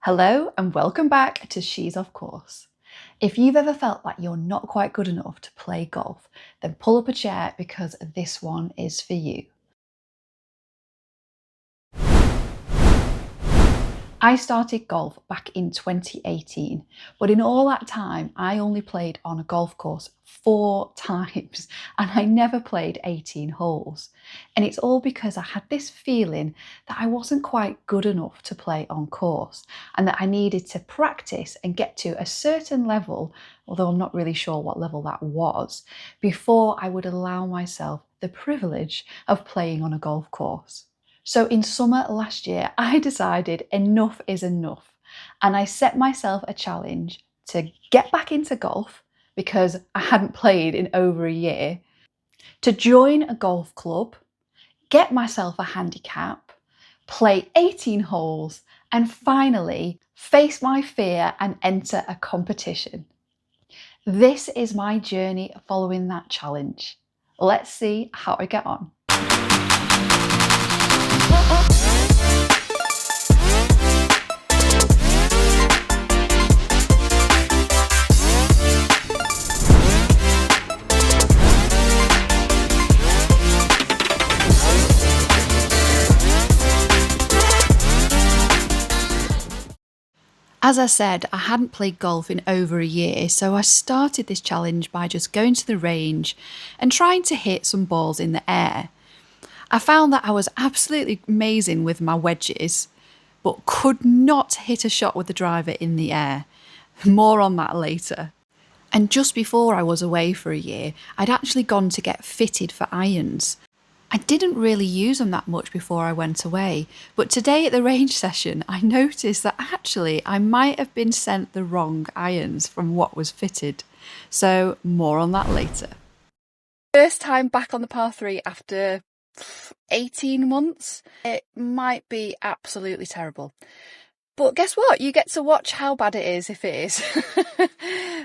Hello and welcome back to She's Off Course. If you've ever felt like you're not quite good enough to play golf, then pull up a chair because this one is for you. I started golf back in 2018, but in all that time, I only played on a golf course 4 times and I never played 18 holes. And it's all because I had this feeling that I wasn't quite good enough to play on course and that I needed to practice and get to a certain level, although I'm not really sure what level that was, before I would allow myself the privilege of playing on a golf course. So in summer last year, I decided enough is enough. And I set myself a challenge to get back into golf because I hadn't played in over a year, to join a golf club, get myself a handicap, play 18 holes, and finally face my fear and enter a competition. This is my journey following that challenge. Let's see how I get on. As I said, I hadn't played golf in over a year, so I started this challenge by just going to the range and trying to hit some balls in the air. I found that I was absolutely amazing with my wedges, but could not hit a shot with the driver in the air. More on that later. And just before I was away for a year, I'd actually gone to get fitted for irons. I didn't really use them that much before I went away, but today at the range session, I noticed that actually I might have been sent the wrong irons from what was fitted. So more on that later. First time back on the par 3 after 18 months. It might be absolutely terrible. But guess what? You get to watch how bad it is if it is.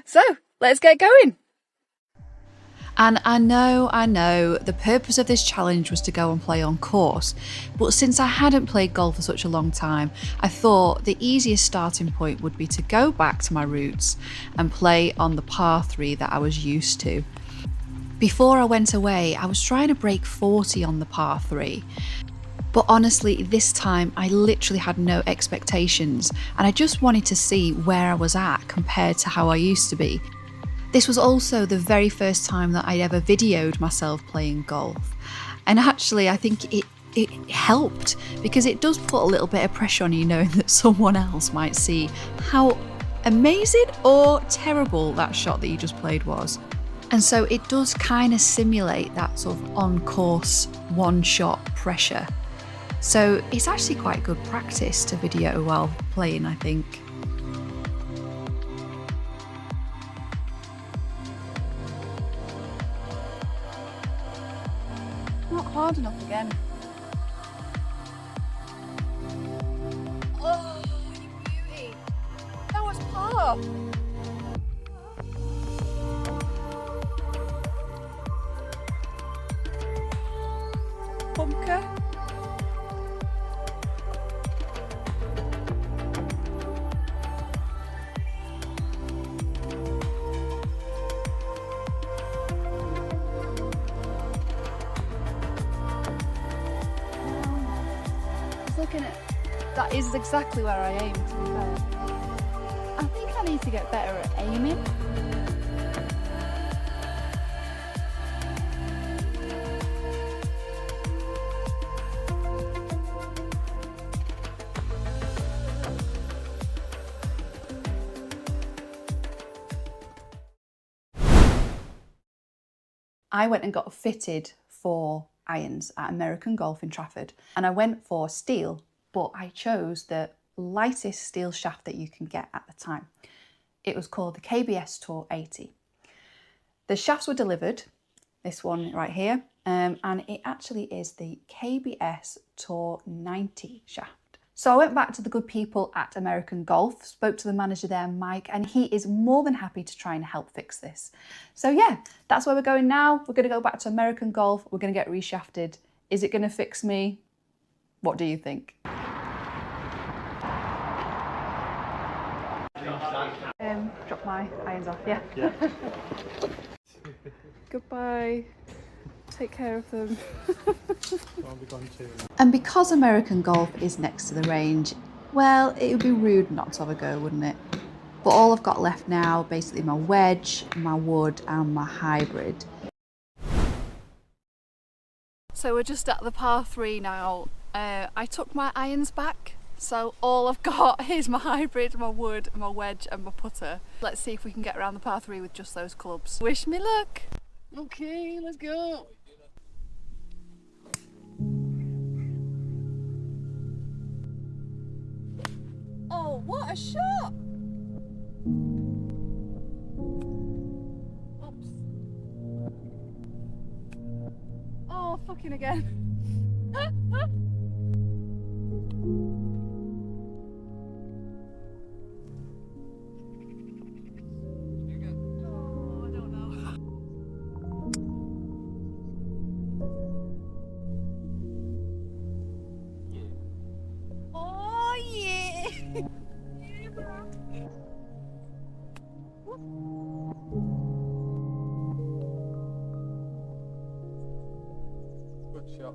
So let's get going. And I know, the purpose of this challenge was to go and play on course, but since I hadn't played golf for such a long time, I thought the easiest starting point would be to go back to my roots and play on the par 3 that I was used to. Before I went away, I was trying to break 40 on the par 3. But honestly, this time I literally had no expectations and I just wanted to see where I was at compared to how I used to be. This was also the very first time that I'd ever videoed myself playing golf. And actually, I think it helped because it does put a little bit of pressure on you knowing that someone else might see how amazing or terrible that shot that you just played was. And so it does kind of simulate that sort of on-course, one-shot pressure. So it's actually quite good practice to video while playing, I think. Not hard enough again. Oh, you beauty. That was par. Bunker. Looking at that is exactly where I aim, to be fair. I think I need to get better at aiming. I went and got fitted for irons at American Golf in Trafford, and I went for steel, but I chose the lightest steel shaft that you can get at the time. It was called the KBS Tour 80. The shafts were delivered, this one right here, and it actually is the KBS Tour 90 shaft. So I went back to the good people at American Golf, spoke to the manager there, Mike, and he is more than happy to try and help fix this. So yeah, that's where we're going now. We're going to go back to American Golf. We're going to get reshafted. Is it going to fix me? What do you think? Drop my irons off, yeah. Goodbye. Take care of them. And because American golf is next to the range, well, it would be rude not to have a go, wouldn't it? But all I've got left now, basically my wedge, my wood and my hybrid. So we're just at the par 3 now. I took my irons back, so all I've got is my hybrid, my wood, my wedge and my putter. Let's see if we can get around the par 3 with just those clubs. Wish me luck! Okay, let's go! Oh, what a shot! Oops. Oh, fucking again. Oh, I don't know. Oh, yeah! Yeah, bro. Good shot.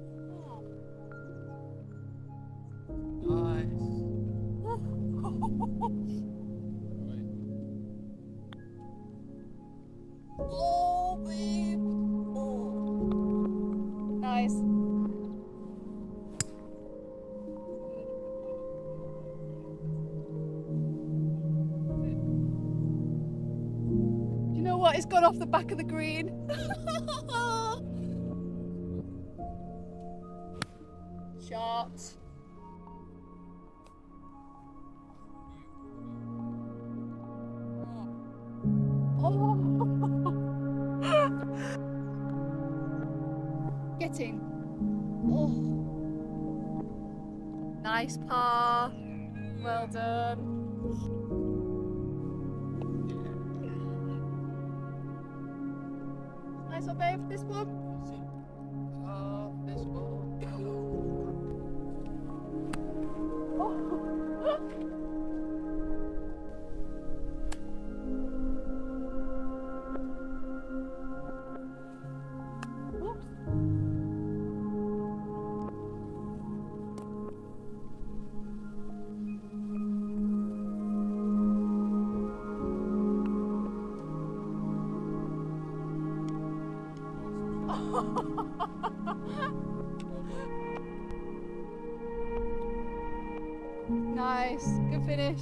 Nice. Oh, babe. Oh. Nice. You know what? It's gone off the back of the green. Shot. Oh. Getting. Oh. Nice par. Well done. Nice one, babe. This one. This ball. Nice, good finish.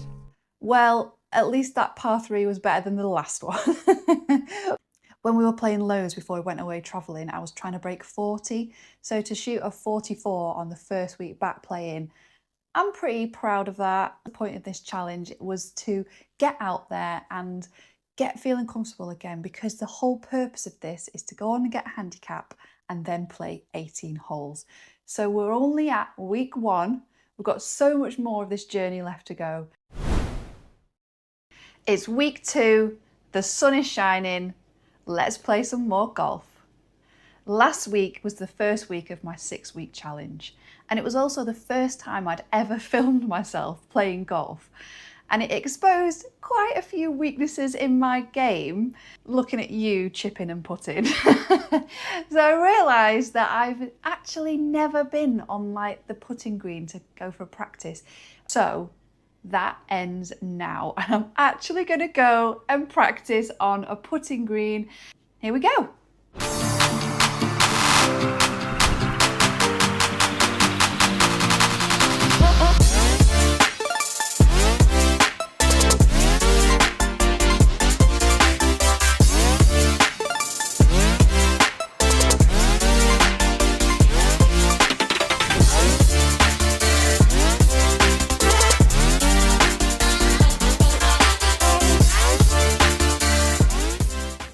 Well, at least that par 3 was better than the last one. When we were playing lows before we went away travelling, I was trying to break 40. So to shoot a 44 on the first week back playing, I'm pretty proud of that. The point of this challenge was to get out there and get feeling comfortable again, because the whole purpose of this is to go on and get a handicap and then play 18 holes. So we're only at week 1. We've got so much more of this journey left to go. It's week 2, the sun is shining, let's play some more golf. Last week was the first week of my 6-week challenge, and it was also the first time I'd ever filmed myself playing golf. And it exposed quite a few weaknesses in my game, looking at you chipping and putting. So I realised that I've actually never been on like the putting green to go for practice. So that ends now, and I'm actually going to go and practice on a putting green. Here we go.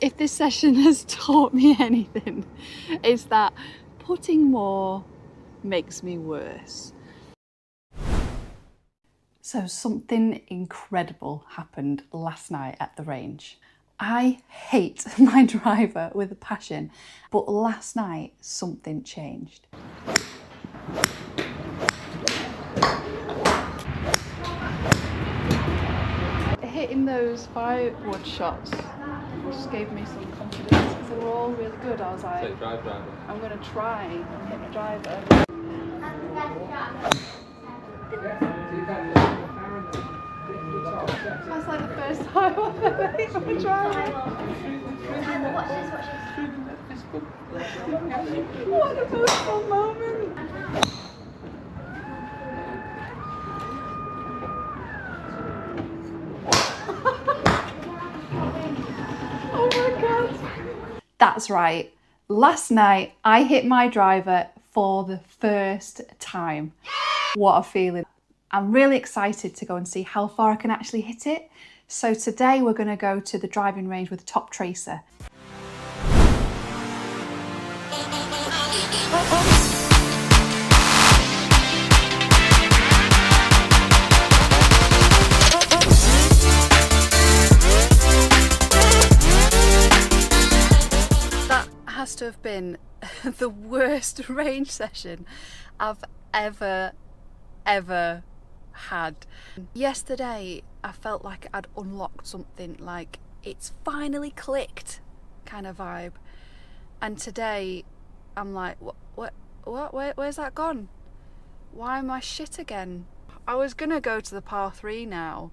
If this session has taught me anything, it's that putting more makes me worse. So something incredible happened last night at the range. I hate my driver with a passion, but last night something changed. hitting those firewood shots just gave me some confidence because they were all really good. I was like, I'm going to try and hit my driver. That's like the first time I've ever hit my driver. Watch this. What a beautiful moment. Oh my god. That's right. Last night I hit my driver for the first time. What a feeling. I'm really excited to go and see how far I can actually hit it. So today we're going to go to the driving range with a top tracer. That has to have been the worst range session I've ever had. Yesterday I felt like I'd unlocked something, like it's finally clicked kind of vibe, and today I'm like, where's that gone? Why am I shit again? I was gonna go to the par 3 now.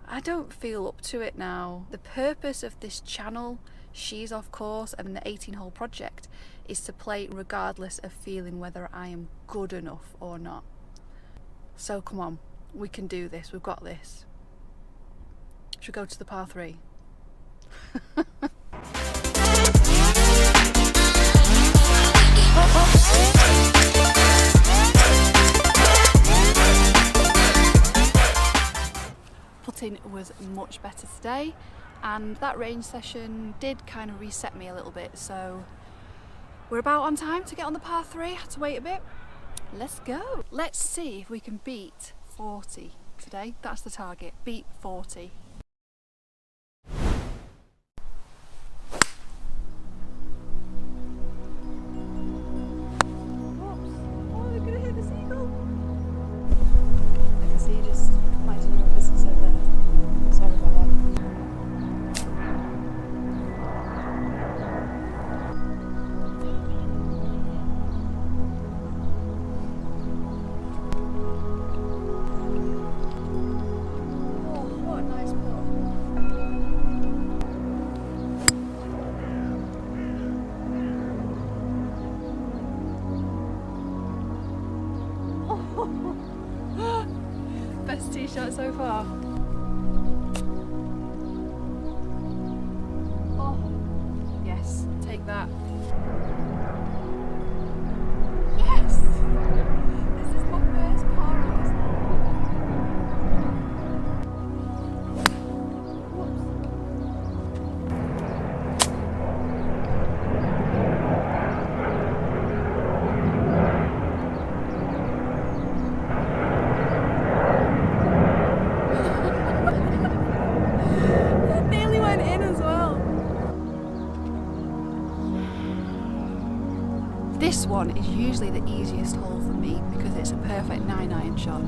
I don't feel up to it now. The purpose of this channel, She's Off Course, and the 18-hole project is to play regardless of feeling whether I am good enough or not. So come on, we can do this, we've got this. Should we go to the par 3? Putting was much better today, and that range session did kind of reset me a little bit, so we're about on time to get on the par 3. Had to wait a bit. Let's go. Let's see if we can beat 40 today. That's the target, beat 40. Best tee shot so far. Oh, yes, take that. Yes! This is my first par on this This one is usually the easiest hole for me because it's a perfect 9-iron shot.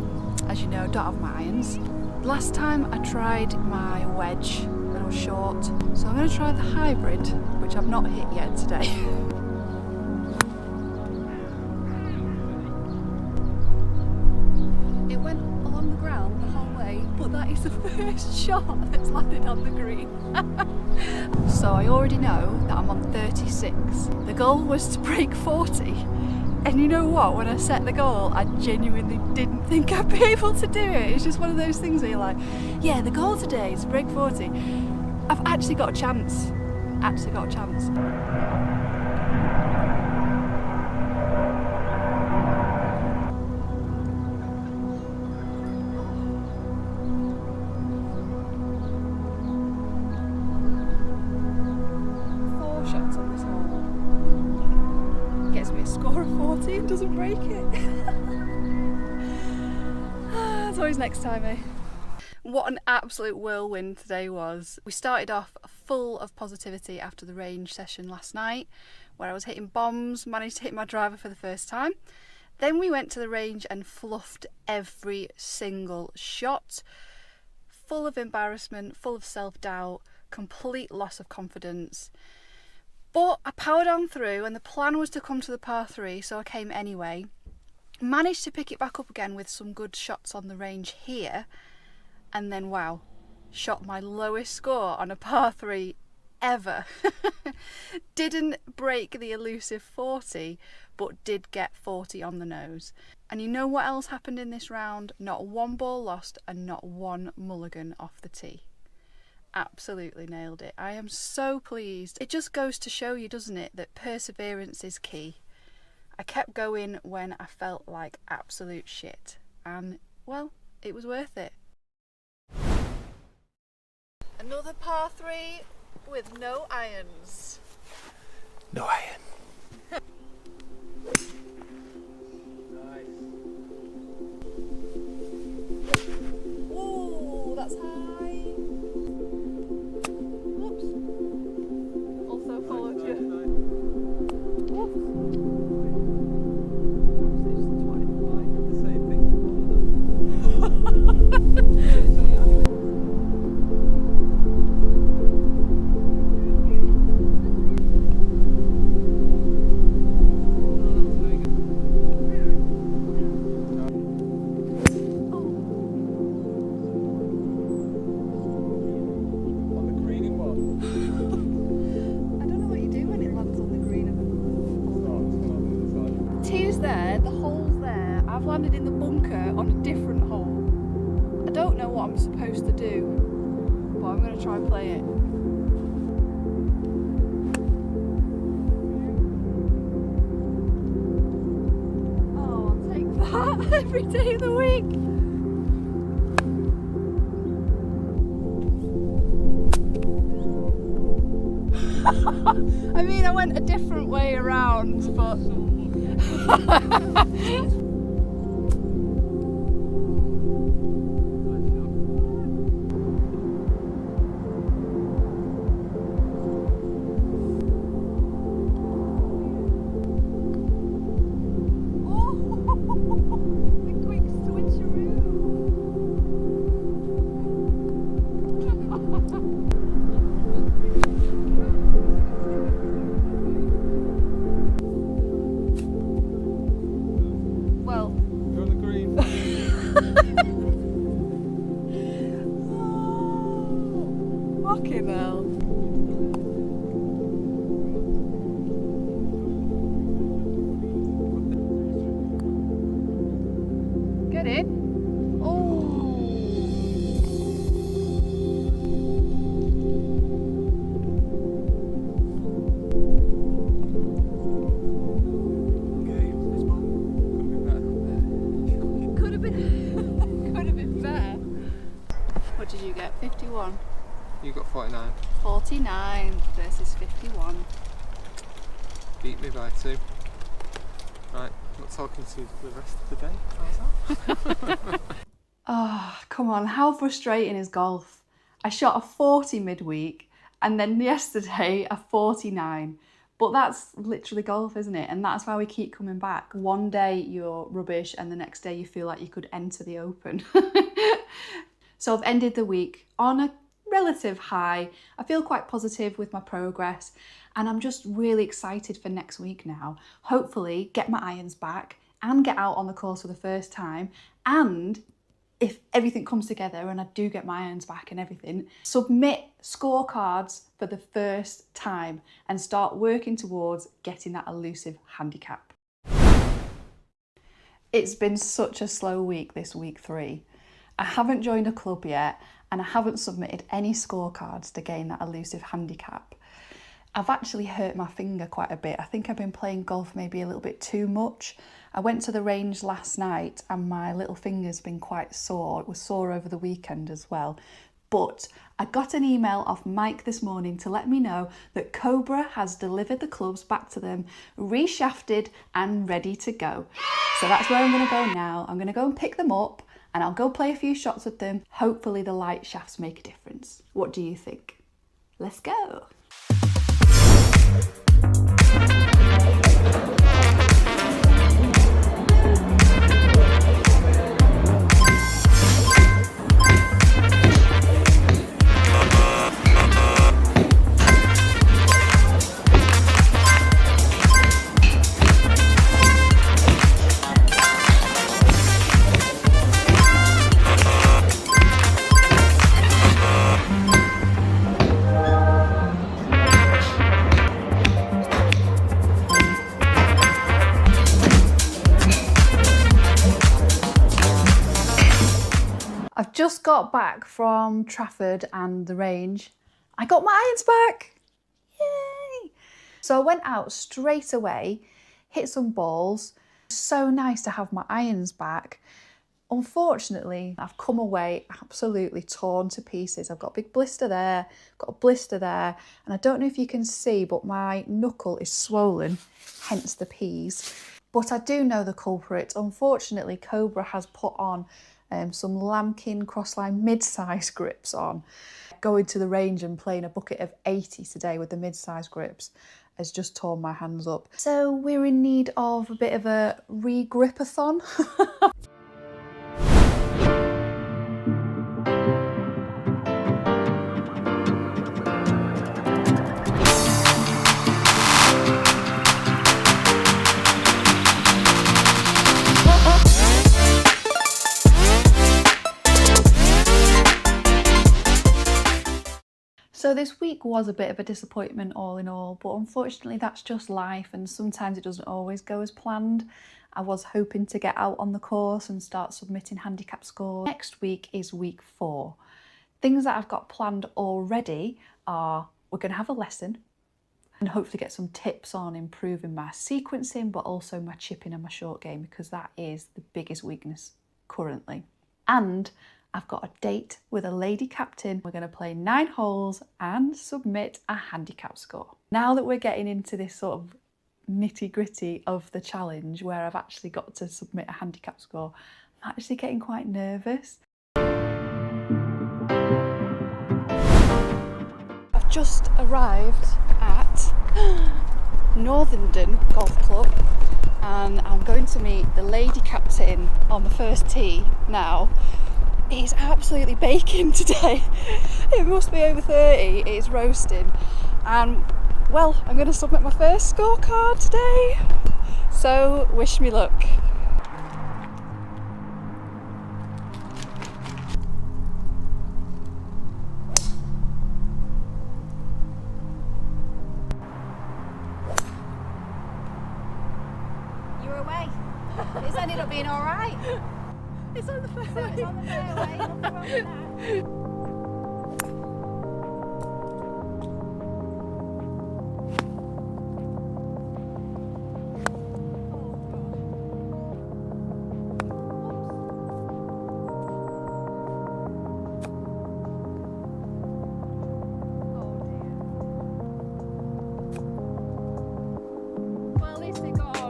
As you know, don't have my irons. Last time I tried my wedge, a little short, so I'm going to try the hybrid, which I've not hit yet today. It went along the ground the whole way, but that is the first shot that's landed on the green. So I already know that I'm on 36. The goal was to break 40. And you know what? When I set the goal, I genuinely didn't think I'd be able to do it. It's just one of those things where you're like, yeah, the goal today is to break 40. I've actually got a chance. Actually got a chance. Shots on this hole. Gets me a score of 40 and doesn't break it. It's always next time, eh? What an absolute whirlwind today was. We started off full of positivity after the range session last night, where I was hitting bombs, managed to hit my driver for the first time. Then we went to the range and fluffed every single shot. full of embarrassment, full of self-doubt, complete loss of confidence. But I powered on through, and the plan was to come to the par 3, so I came anyway. Managed to pick it back up again with some good shots on the range here, and then wow, shot my lowest score on a par 3 ever. Didn't break the elusive 40, but did get 40 on the nose. And you know what else happened in this round? Not one ball lost and not one mulligan off the tee. Absolutely nailed it. I am so pleased. It just goes to show you, doesn't it, that perseverance is key. I kept going when I felt like absolute shit, and well, it was worth it. Another par 3 with no irons. No iron. Ooh, that's high. Whoops. Also followed you. Whoops. There, the hole's there. I've landed in the bunker on a different hole. I don't know what I'm supposed to do, but I'm going to try and play it. Oh, I'll take that every day of the week. I mean, I went a different way around, but fucking hell. Get in. Oh. Could have been better. What did you get? 51. You got 49. 49 versus 51. Beat me by 2. Right, not talking to you for the rest of the day. How's that? Oh, come on, how frustrating is golf? I shot a 40 midweek and then yesterday a 49. But that's literally golf, isn't it? And that's why we keep coming back. One day you're rubbish and the next day you feel like you could enter the Open. So I've ended the week on a relative high. I feel quite positive with my progress and I'm just really excited for next week now. Hopefully get my irons back and get out on the course for the first time, and if everything comes together and I do get my irons back and everything, submit scorecards for the first time and start working towards getting that elusive handicap. It's been such a slow week, this week 3. I haven't joined a club yet and I haven't submitted any scorecards to gain that elusive handicap. I've actually hurt my finger quite a bit. I think I've been playing golf maybe a little bit too much. I went to the range last night and my little finger's been quite sore. It was sore over the weekend as well. But I got an email off Mike this morning to let me know that Cobra has delivered the clubs back to them, reshafted and ready to go. So that's where I'm going to go now. I'm going to go and pick them up and I'll go play a few shots with them. Hopefully the light shafts make a difference. What do you think? Let's go. just got back from Trafford and the range. I got my irons back. Yay! So I went out straight away, hit some balls. So nice to have my irons back. Unfortunately, I've come away absolutely torn to pieces. I've got a big blister there, got a blister there, and I don't know if you can see, but my knuckle is swollen, hence the P's. But I do know the culprit. Unfortunately, Cobra has put on some lambkin crossline mid-size grips on. Going to the range and playing a bucket of 80 today with the mid-size grips has just torn my hands up. So we're in need of a bit of a re-gripathon. So this week was a bit of a disappointment all in all, but unfortunately that's just life and sometimes it doesn't always go as planned. I was hoping to get out on the course and start submitting handicap scores. Next week is week 4. Things that I've got planned already are we're going to have a lesson and hopefully get some tips on improving my sequencing, but also my chipping and my short game, because that is the biggest weakness currently. And I've got a date with a lady captain. We're going to play 9 holes and submit a handicap score. Now that we're getting into this sort of nitty gritty of the challenge where I've actually got to submit a handicap score, I'm actually getting quite nervous. I've just arrived at Northenden Golf Club and I'm going to meet the lady captain on the first tee now. It's absolutely baking today. It must be over 30, it's roasting. And well, I'm going to submit my first scorecard today. So wish me luck. You're away. It's ended up being all right. It's on the fairway. So it's on the fairway. Nothing wrong with that. Well, at least they got on.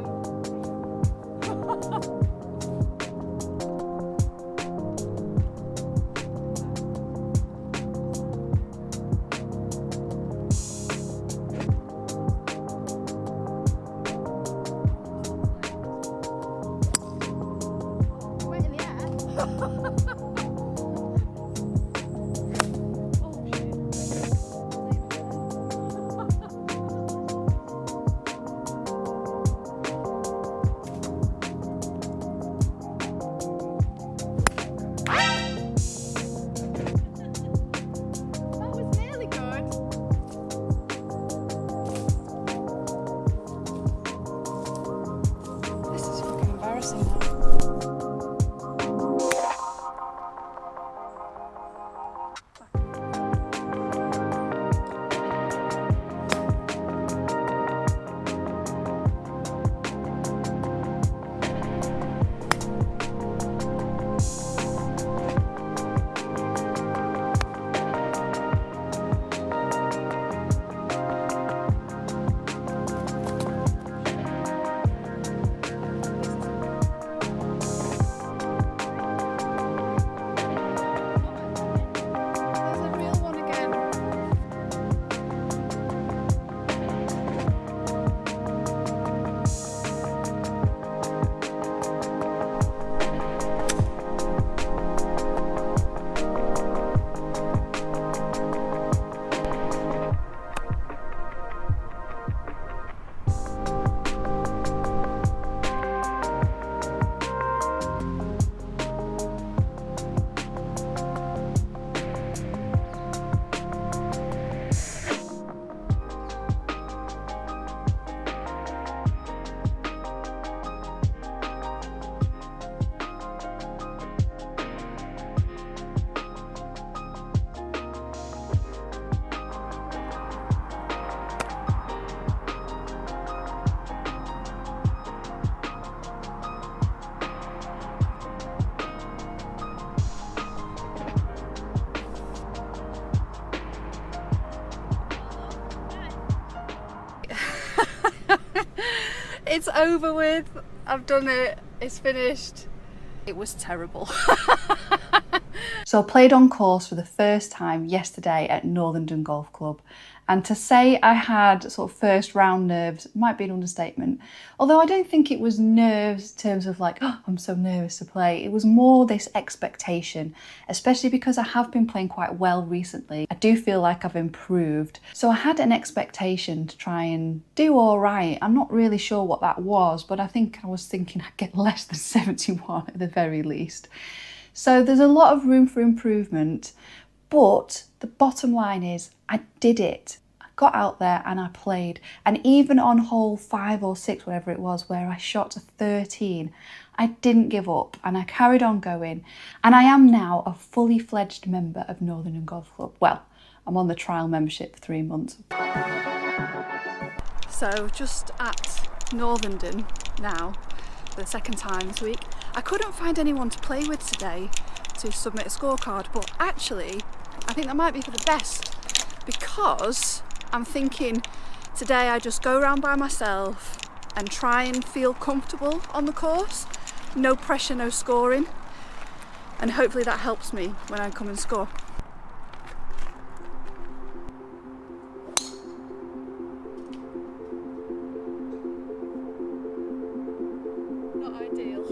It's over with. I've done it. It's finished. It was terrible. So I played on course for the first time yesterday at Northern Golf Club. And to say I had sort of first round nerves might be an understatement. Although I don't think it was nerves in terms of like, oh, I'm so nervous to play. It was more this expectation, especially because I have been playing quite well recently. I do feel like I've improved. So I had an expectation to try and do all right. I'm not really sure what that was, but I think I was thinking I'd get less than 71 at the very least. So there's a lot of room for improvement, but the bottom line is I did it. I got out there and I played. And even on hole 5 or 6, whatever it was, where I shot a 13, I didn't give up and I carried on going. And I am now a fully fledged member of Northern Golf Club. Well, I'm on the trial membership for 3 months. So just at Northern now, for the second time this week. I couldn't find anyone to play with today to submit a scorecard, but actually I think that might be for the best, because I'm thinking today I just go around by myself and try and feel comfortable on the course. No pressure, no scoring, and hopefully that helps me when I come and score. Not ideal.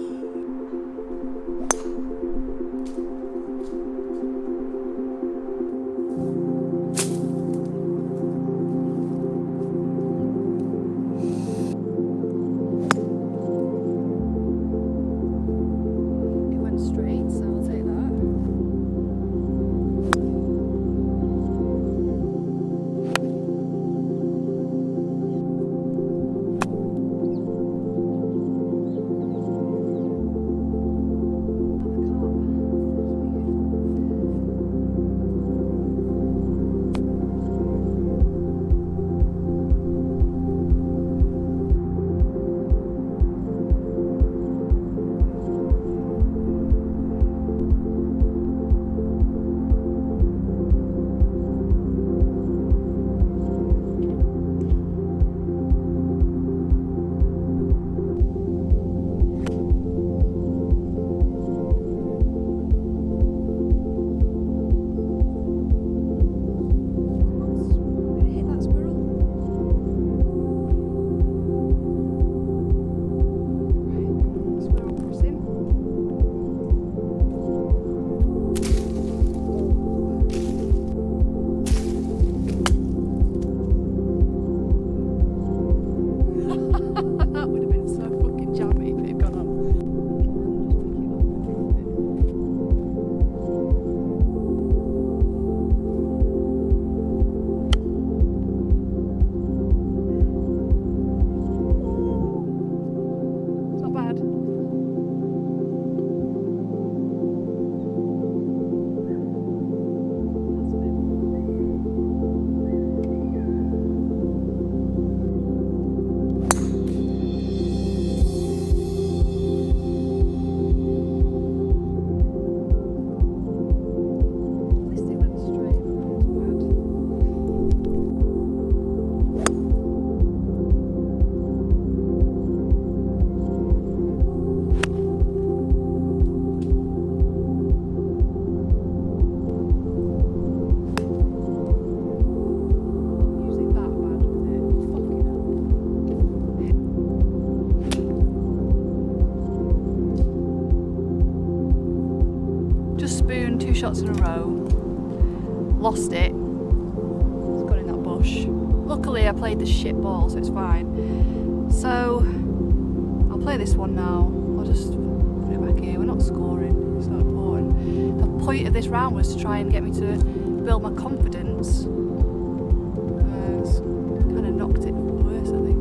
It went straight, so I'll take that. Spoon 2 shots in a row, lost it, it's gone in that bush. Luckily I played the shit ball, so it's fine. So I'll play this one now. I'll just put it back here. We're not scoring, it's not important. The point of this round was to try and get me to build my confidence. It's kind of knocked it worse, I think.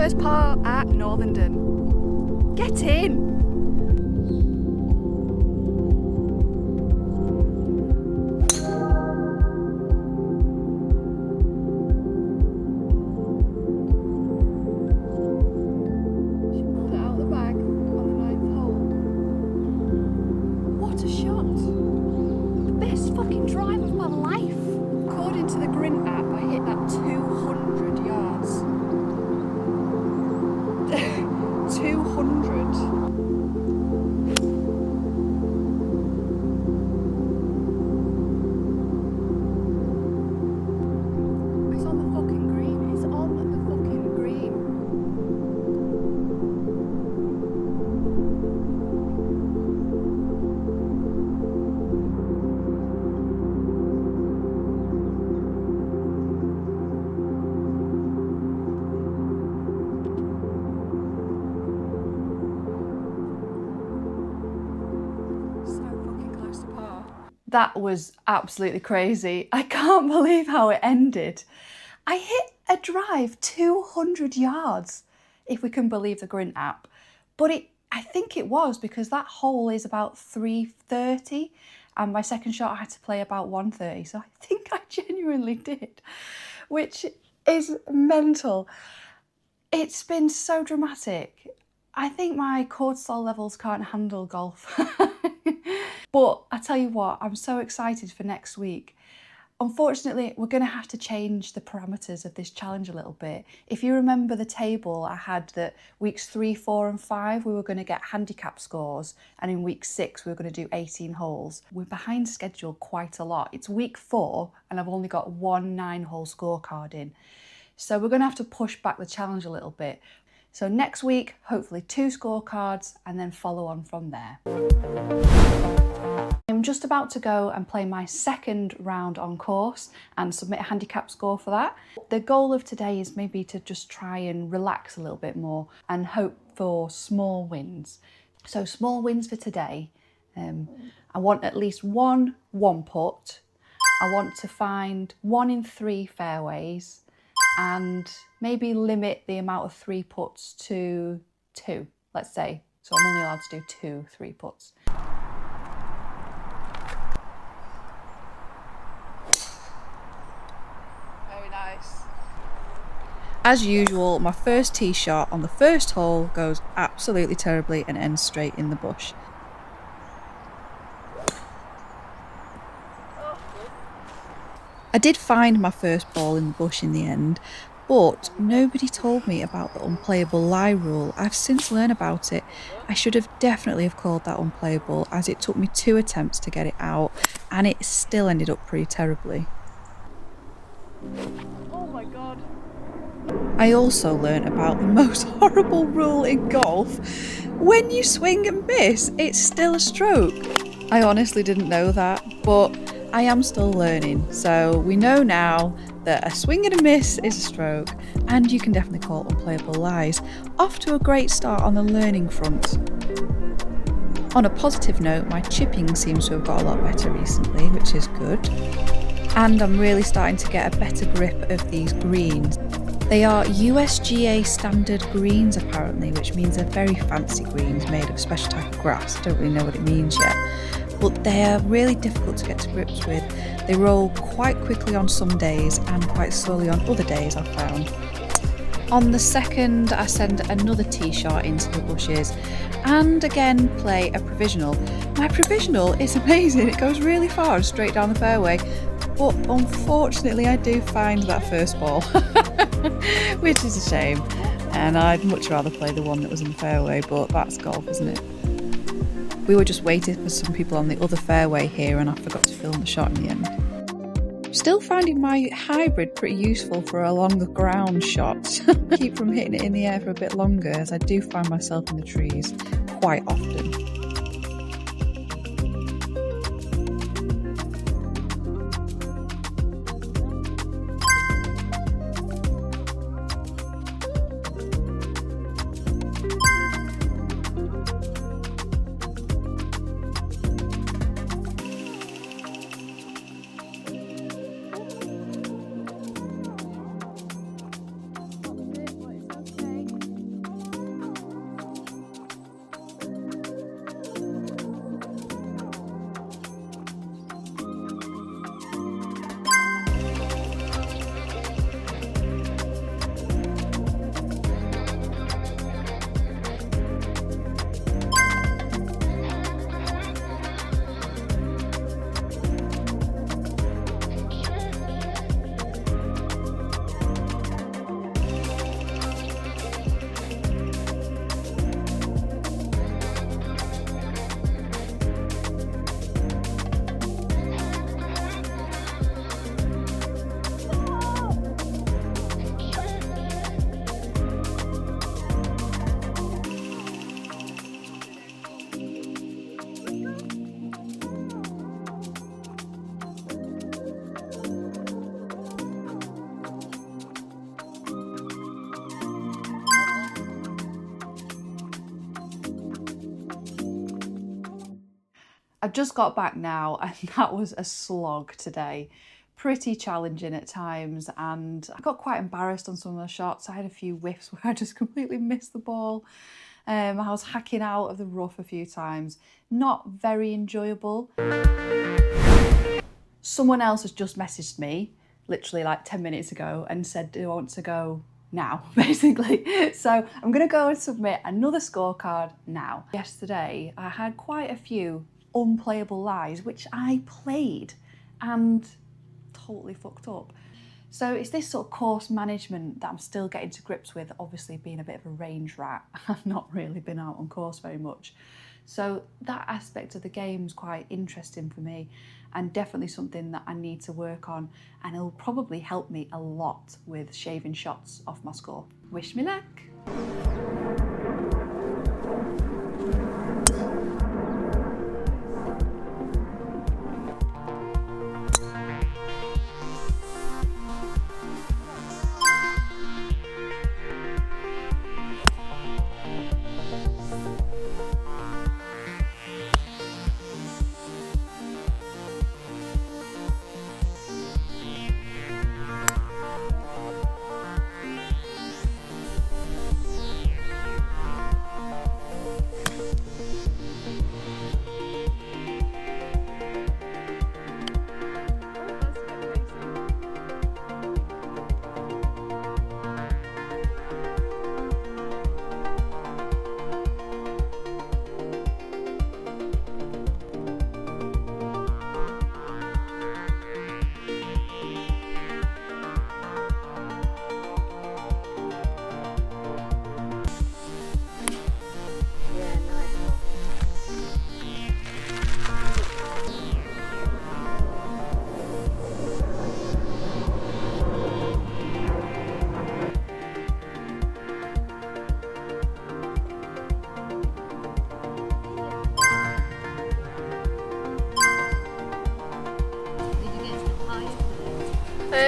first par at Northenden. Get in! She pulled it out of the bag on the 9th hole. What a shot! The best fucking drive of my life! According to the Grint app, I hit that 200 yards. 200. It's on the fucking green. It's on the fucking green. So fucking close to par. That was absolutely crazy. I can't believe how it ended. I hit a drive 200 yards, if we can believe the Grint app. But I think it was because that hole is about 330 and my second shot I had to play about 130. So I think I genuinely did, which is mental. It's been so dramatic. I think my cortisol levels can't handle golf. But I tell you what, I'm so excited for next week. Unfortunately, we're going to have to change the parameters of this challenge a little bit. If you remember the table, I had that weeks 3, 4 and 5, we were going to get handicap scores. And in week 6, we were going to do 18 holes. We're behind schedule quite a lot. It's week 4 and I've only got one 9-hole scorecard in. So we're going to have to push back the challenge a little bit. So next week, hopefully 2 scorecards and then follow on from there. I'm just about to go and play my second round on course and submit a handicap score for that. The goal of today is maybe to just try and relax a little bit more and hope for small wins. So small wins for today. I want at least one putt. I want to find 1 in 3 fairways and maybe limit the amount of 3 putts to 2, let's say. So I'm only allowed to do 2 3-putts. Very nice. As usual, my first tee shot on the first hole goes absolutely terribly and ends straight in the bush. I did find my first ball in the bush in the end, but nobody told me about the unplayable lie rule. I've since learned about it. I should have definitely called that unplayable, as it took me 2 attempts to get it out and it still ended up pretty terribly. Oh my god. I also learned about the most horrible rule in golf. When you swing and miss, it's still a stroke. I honestly didn't know that, but I am still learning. So we know now that a swing and a miss is a stroke, and you can definitely call it unplayable lies. Off to a great start on the learning front. On a positive note, my chipping seems to have got a lot better recently, which is good. And I'm really starting to get a better grip of these greens. They are USGA standard greens apparently, which means they're very fancy greens made of a special type of grass. I don't really know what it means yet. But they are really difficult to get to grips with. They roll quite quickly on some days and quite slowly on other days, I've found. On the second, I send another tee shot into the bushes and again play a provisional. My provisional is amazing, it goes really far and straight down the fairway, but unfortunately I do find that first ball, which is a shame. And I'd much rather play the one that was in the fairway, but that's golf, isn't it? We were just waiting for some people on the other fairway here and I forgot to film the shot in the end. Still finding my hybrid pretty useful for along the ground shots. Keep from hitting it in the air for a bit longer, as I do find myself in the trees quite often. I've just got back now and that was a slog today. Pretty challenging at times, and I got quite embarrassed on some of the shots. I had a few whiffs where I just completely missed the ball. I was hacking out of the rough a few times. Not very enjoyable. Someone else has just messaged me, literally like 10 minutes ago, and said, do I want to go now, basically. So I'm gonna go and submit another scorecard now. Yesterday, I had quite a few unplayable lies, which I played and totally fucked up. So it's this sort of course management that I'm still getting to grips with, obviously being a bit of a range rat. I've not really been out on course very much. So that aspect of the game is quite interesting for me and definitely something that I need to work on, and it'll probably help me a lot with shaving shots off my score. Wish me luck.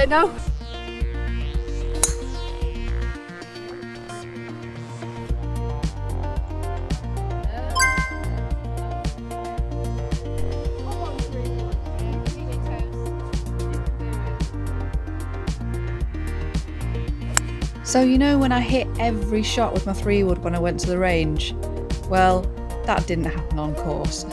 No. So you know when I hit every shot with my 3-wood when I went to the range? Well, that didn't happen on course.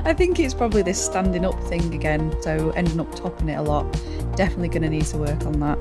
I think it's probably this standing up thing again, so ending up topping it a lot. Definitely going to need to work on that.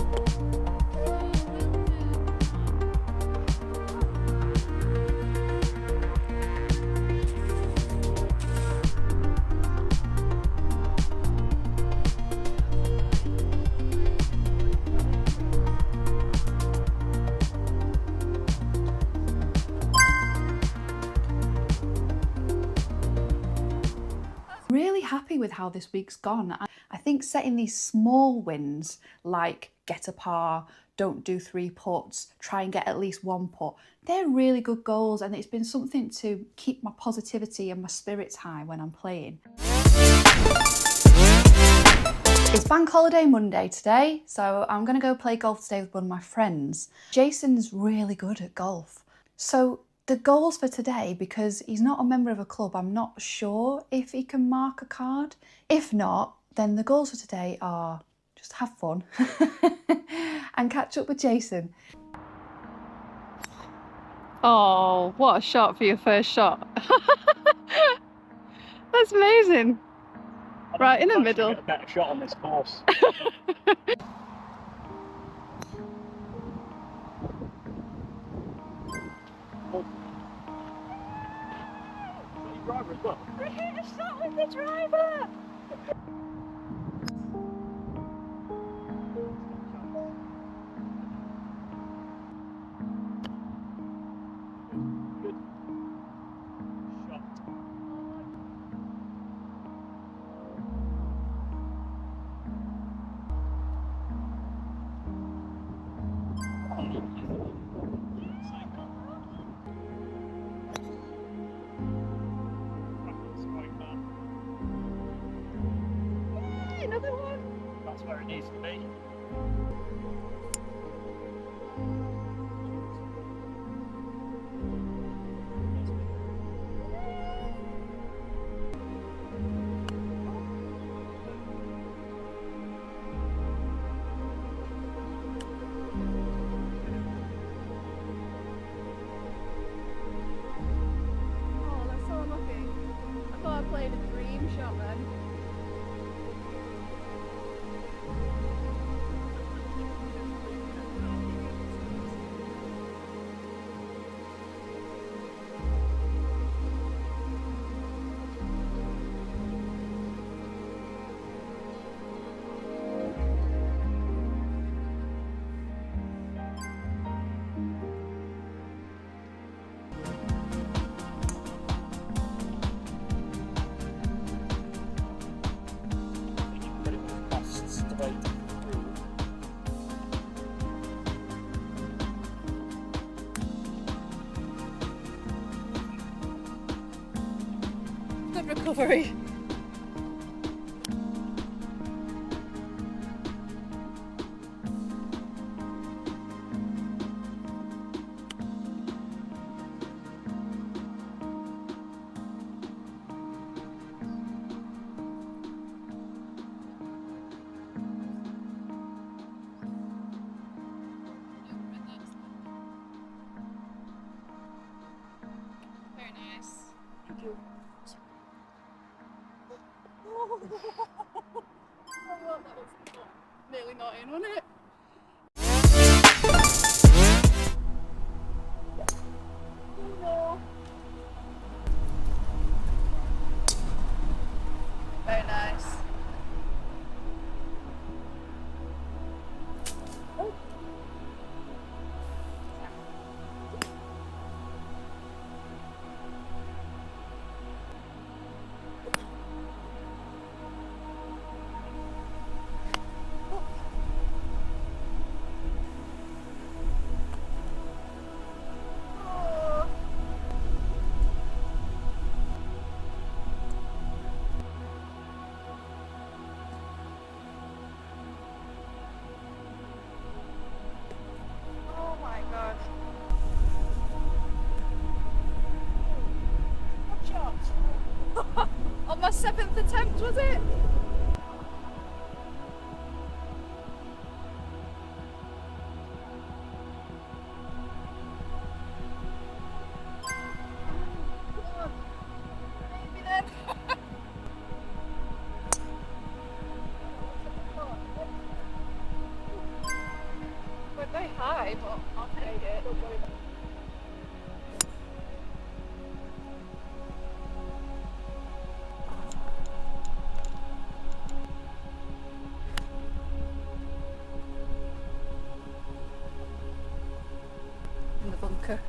Really happy with how this week's gone. I think setting these small wins, like get a par, don't do 3 putts, try and get at least 1 putt, they're really good goals, and it's been something to keep my positivity and my spirits high when I'm playing. It's Bank Holiday Monday today, so I'm going to go play golf today with one of my friends. Jason's really good at golf. So the goals for today, because he's not a member of a club, I'm not sure if he can mark a card. If not, then the goals for today are just have fun and catch up with Jason. Oh, what a shot for your first shot. That's amazing. Right in the middle. Get a better shot on this course. Driver as well. We hit a shot with the driver! Good shot. Another one! That's where it needs to be. recovery. Very nice. Thank you. Oh, that was nearly not in, wasn't it? No. Very nice. Oh. Oh my god. What shot? On my 7th attempt, was it? Maybe then. We're very high, but I'll take it. In the bunker.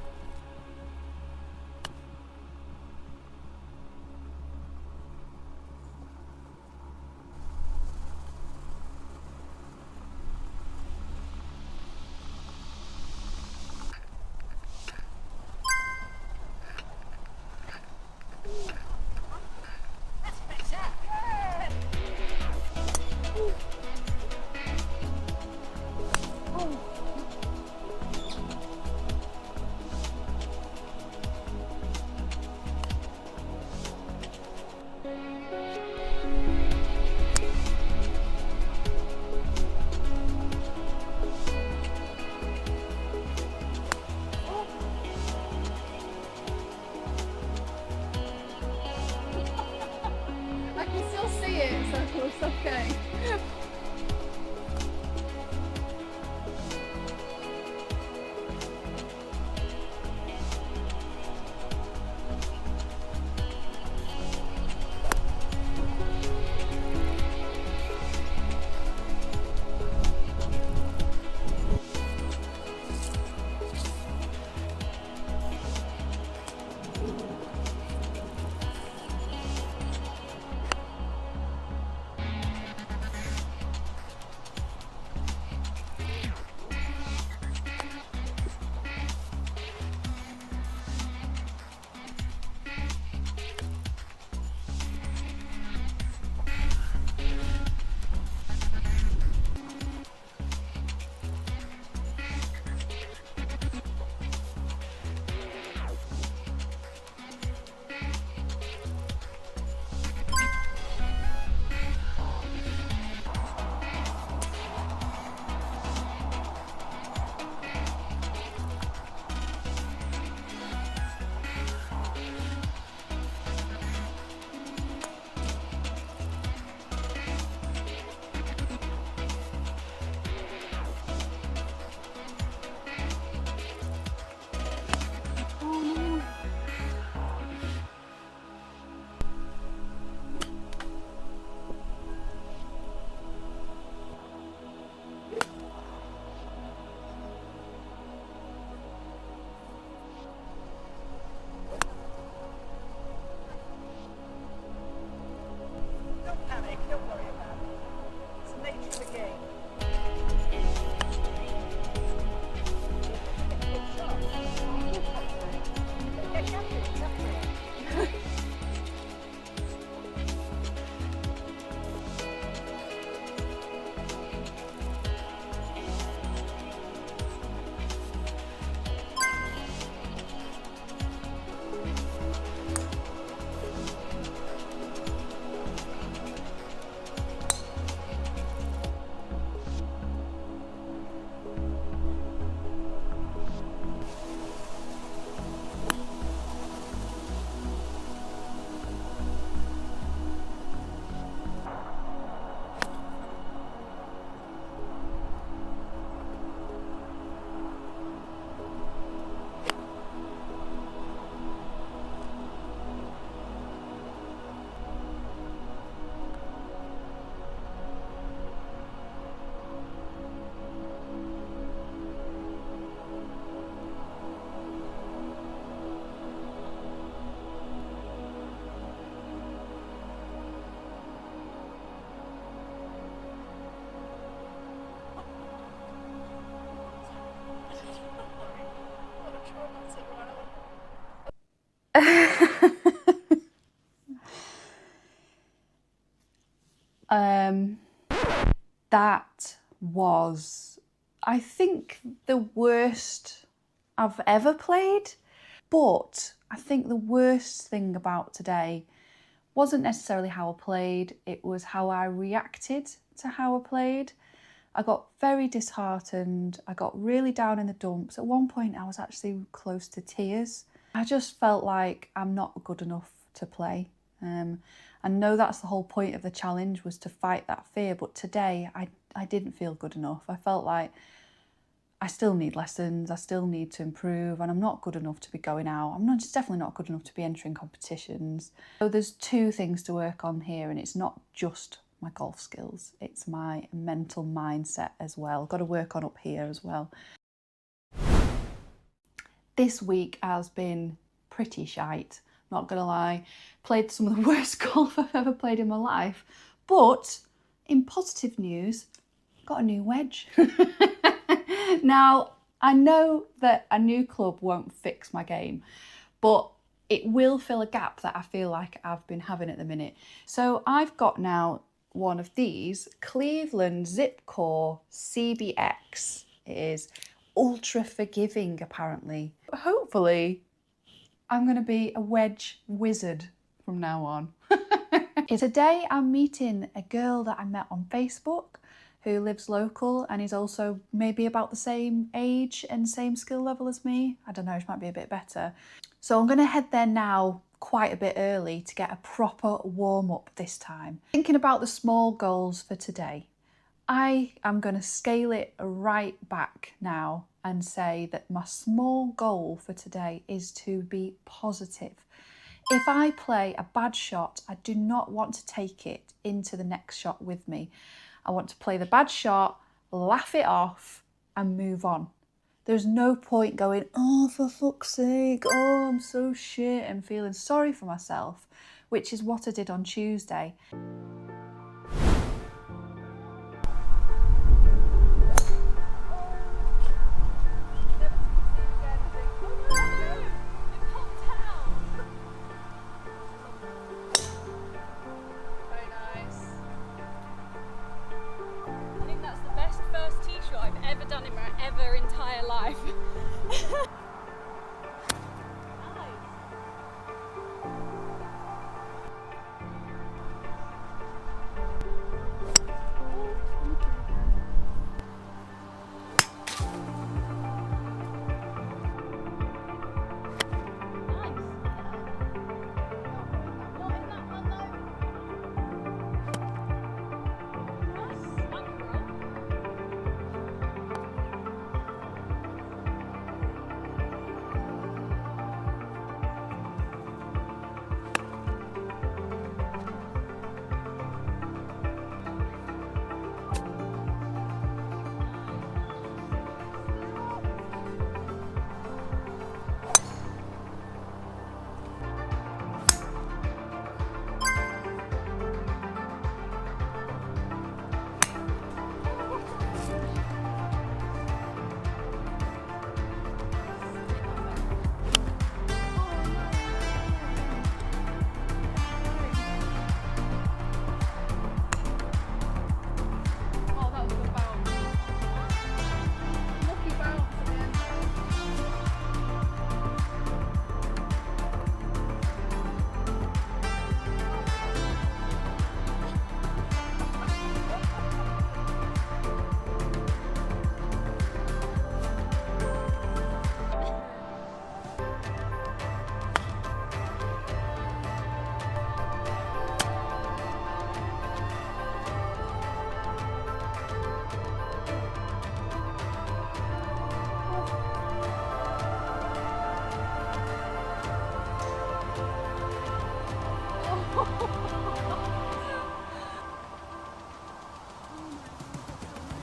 That was, I think, the worst I've ever played. But I think the worst thing about today wasn't necessarily how I played, it was how I reacted to how I played. I got very disheartened, I got really down in the dumps. At one point I was actually close to tears. I just felt like I'm not good enough to play. I know that's the whole point of the challenge, was to fight that fear, but today I didn't feel good enough. I felt like I still need lessons, I still need to improve, and I'm not good enough to be going out. Just definitely not good enough to be entering competitions. So there's two things to work on here, and it's not just my golf skills, it's my mental mindset as well. Got to work on up here as well. This week has been pretty shite, not gonna lie. Played some of the worst golf I've ever played in my life, but in positive news, got a new wedge. Now, I know that a new club won't fix my game, but it will fill a gap that I feel like I've been having at the minute. So I've got now one of these Cleveland Zipcore CBX. It is ultra forgiving, apparently. Hopefully, I'm going to be a wedge wizard from now on. Today I'm meeting a girl that I met on Facebook who lives local and is also maybe about the same age and same skill level as me. I don't know, she might be a bit better. So I'm going to head there now quite a bit early to get a proper warm-up this time. Thinking about the small goals for today, I am going to scale it right back now and say that my small goal for today is to be positive. If I play a bad shot, I do not want to take it into the next shot with me. I want to play the bad shot, laugh it off and move on. There's no point going, oh, for fuck's sake, oh, I'm so shit, and feeling sorry for myself, which is what I did on Tuesday. Entire life.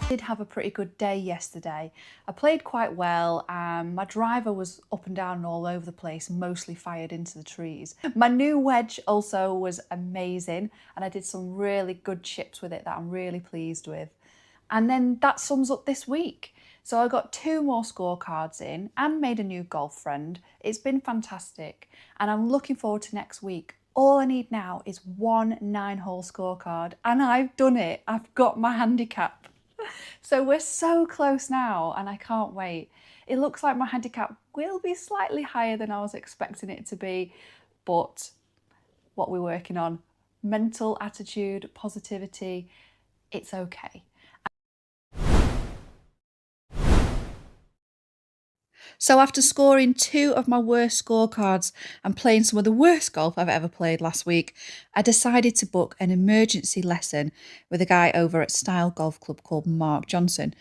I did have a pretty good day yesterday. I played quite well. My driver was up and down and all over the place, mostly fired into the trees. My new wedge also was amazing and I did some really good chips with it that I'm really pleased with. And then that sums up this week. So I got 2 more scorecards in and made a new golf friend. It's been fantastic and I'm looking forward to next week. All I need now is one 9-hole scorecard, and I've done it. I've got my handicap. So we're so close now, and I can't wait. It looks like my handicap will be slightly higher than I was expecting it to be, but what we're working on, mental attitude, positivity, it's okay. So after scoring 2 of my worst scorecards and playing some of the worst golf I've ever played last week, I decided to book an emergency lesson with a guy over at Style Golf Club called Mark Johnson.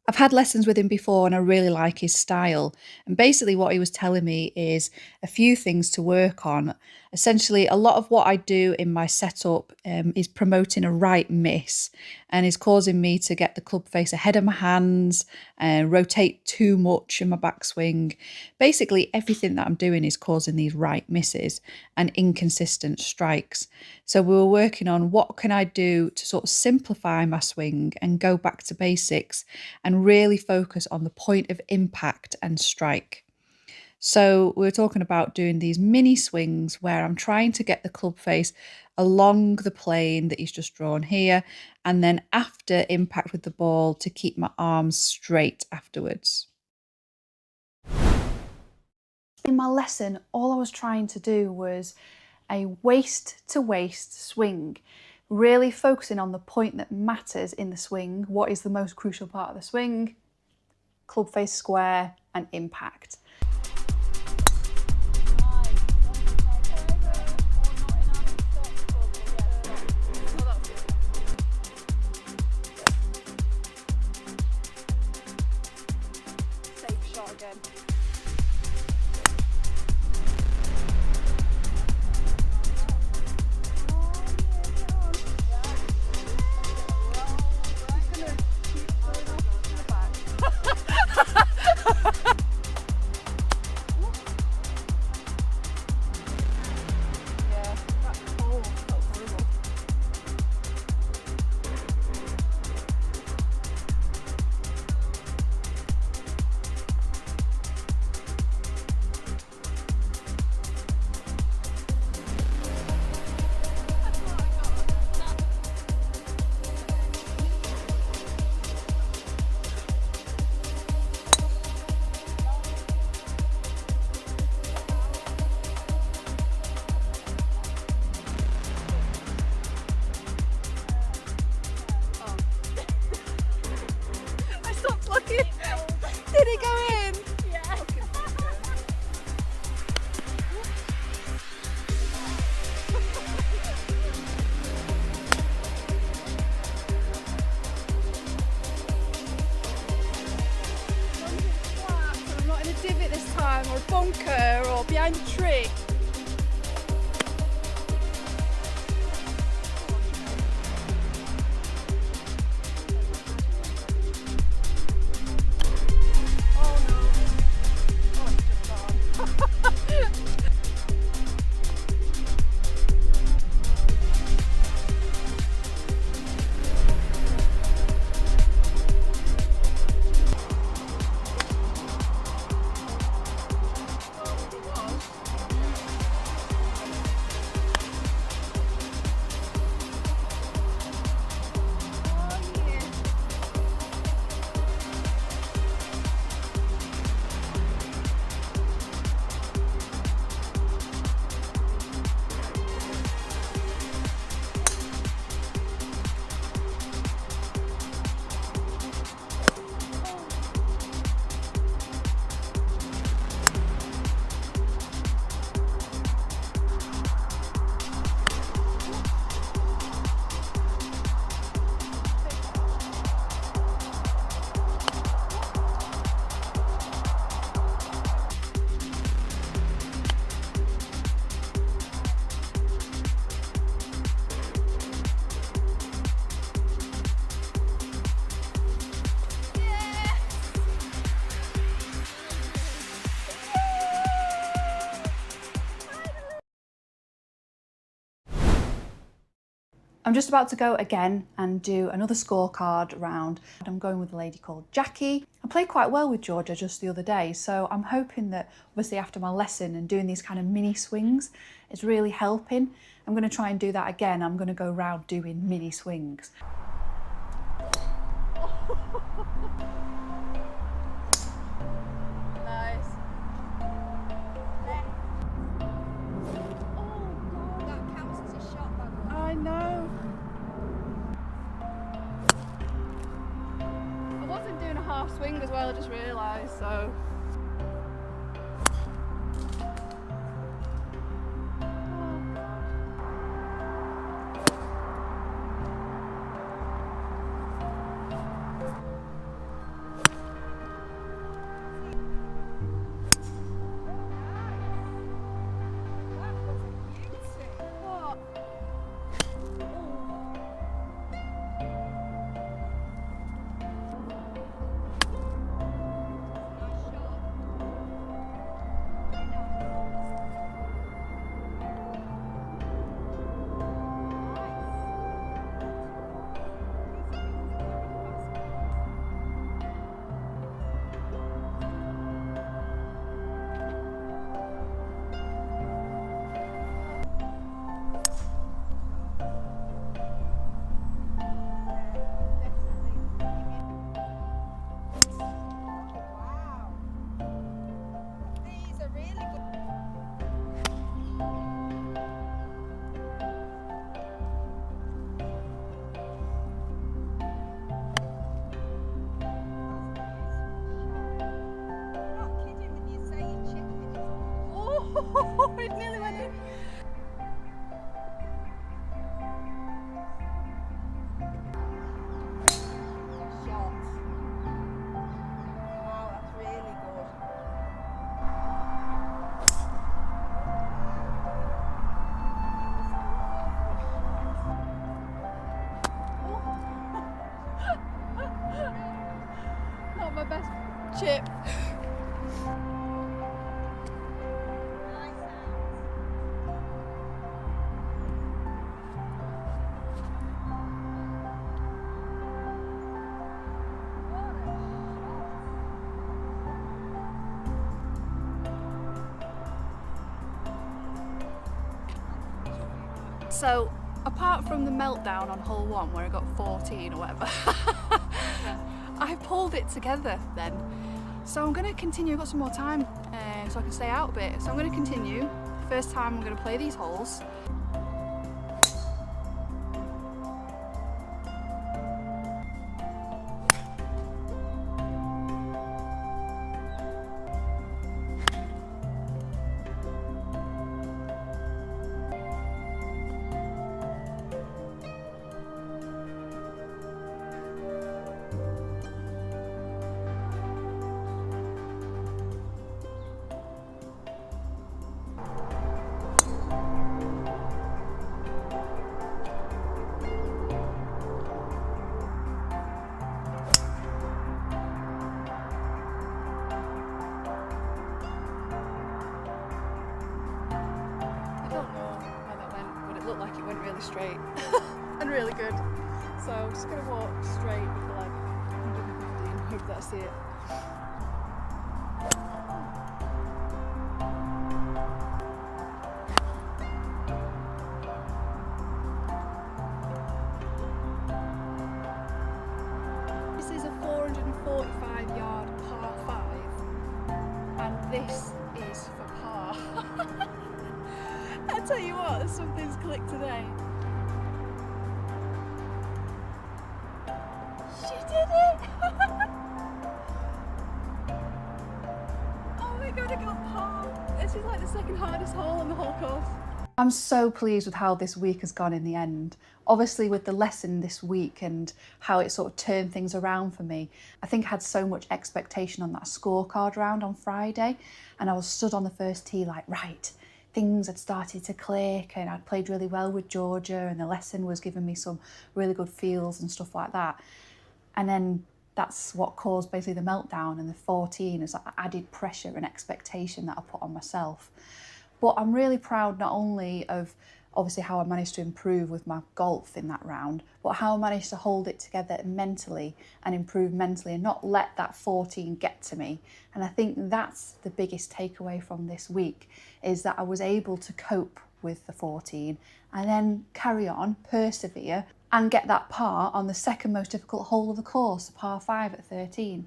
I've had lessons with him before and I really like his style. And basically what he was telling me is a few things to work on. Essentially, a lot of what I do in my setup is promoting a right miss and is causing me to get the club face ahead of my hands and rotate too much in my backswing. Basically, everything that I'm doing is causing these right misses and inconsistent strikes. So we were working on what can I do to sort of simplify my swing and go back to basics and really focus on the point of impact and strike. So we were talking about doing these mini swings where I'm trying to get the club face along the plane that he's just drawn here, and then after impact with the ball to keep my arms straight afterwards. In my lesson, all I was trying to do was a waist to waist swing, really focusing on the point that matters in the swing. What is the most crucial part of the swing? Club face square and impact. Safe shot again. Did it go in? Yeah. I'm not in a divot this time, or a bunker, or behind a tree. I'm just about to go again and do another scorecard round. I'm going with a lady called Jackie. I played quite well with Georgia just the other day, so I'm hoping that obviously after my lesson and doing these kind of mini swings is really helping. I'm going to try and do that again. I'm going to go round doing mini swings. Nice. Oh god, that counts as a shot, by the way. I know. I wasn't doing a half swing as well, I just realised, so. What? It nearly went in. Shot. Wow, that's really good. Not my best chip. So, apart from the meltdown on hole 1 where I got 14 or whatever, I pulled it together then. So I'm going to continue, I've got some more time so I can stay out a bit. So I'm going to continue. First time I'm going to play these holes. Like it went really straight and really good, so I'm just going to walk straight for like 115, hope that I see it. This is a 445 yard par 5 and this is for par. I tell you what, something's clicked today. She did it! Oh my god, I got par. This is like the second hardest hole on the whole course. I'm so pleased with how this week has gone in the end. Obviously with the lesson this week and how it sort of turned things around for me, I think I had so much expectation on that scorecard round on Friday, and I was stood on the first tee like, right, things had started to click and I'd played really well with Georgia and the lesson was giving me some really good feels and stuff like that. And then that's what caused basically the meltdown, and the 14 is like added pressure and expectation that I put on myself. But I'm really proud not only of obviously how I managed to improve with my golf in that round, but how I managed to hold it together mentally and improve mentally and not let that 14 get to me. And I think that's the biggest takeaway from this week, is that I was able to cope with the 14 and then carry on, persevere, and get that par on the second most difficult hole of the course, par 5 at 13.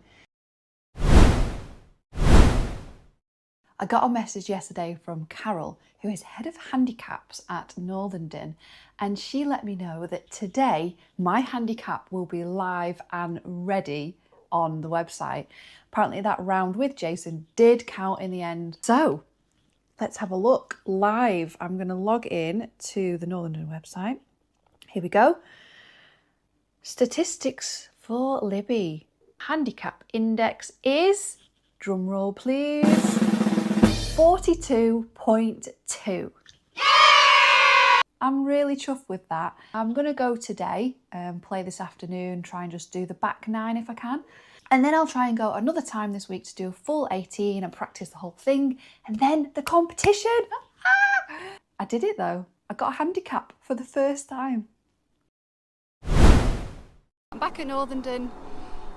I got a message yesterday from Carol, who is head of handicaps at Northenden, and she let me know that today my handicap will be live and ready on the website. Apparently that round with Jason did count in the end. So let's have a look live. I'm going to log in to the Northenden website. Here we go. Statistics for Libby. Handicap index is, drum roll please, 42.2. I'm really chuffed with that. I'm going to go today and play this afternoon, try and just do the back 9 if I can. And then I'll try and go another time this week to do a full 18 and practice the whole thing. And then the competition. I did it though. I got a handicap for the first time. I'm back at Northenden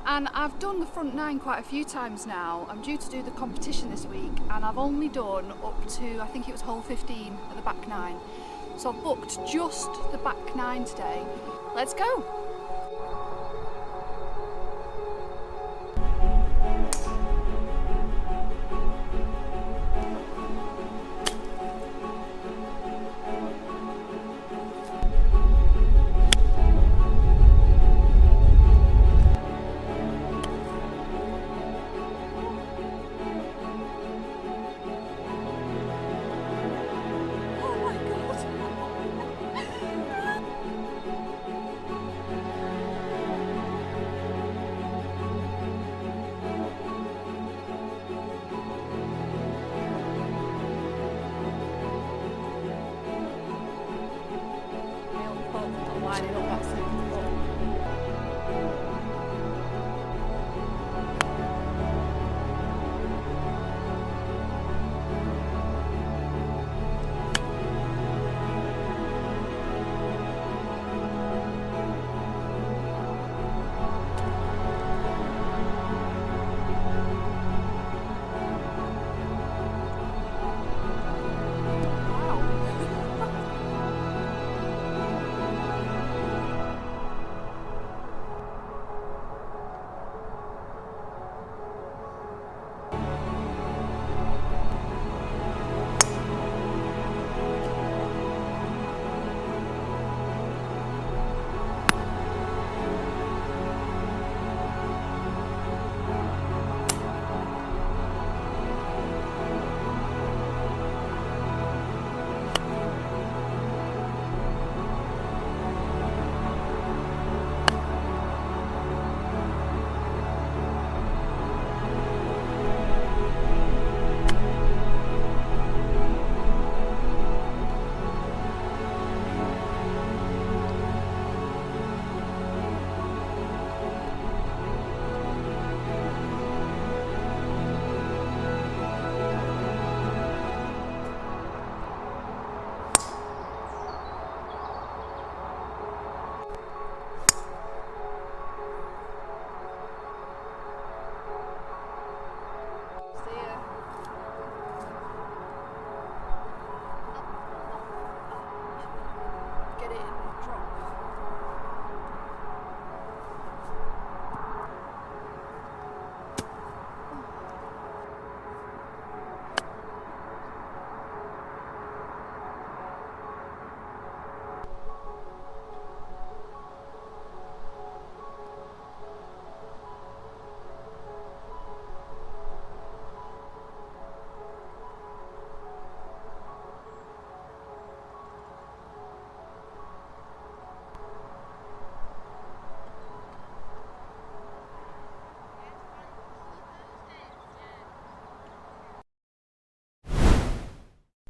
and I've done the front 9 quite a few times now. I'm due to do the competition this week and I've only done up to, I think it was hole 15 at the back 9. So I've booked just the back 9 today. Let's go! Lining up that second hole.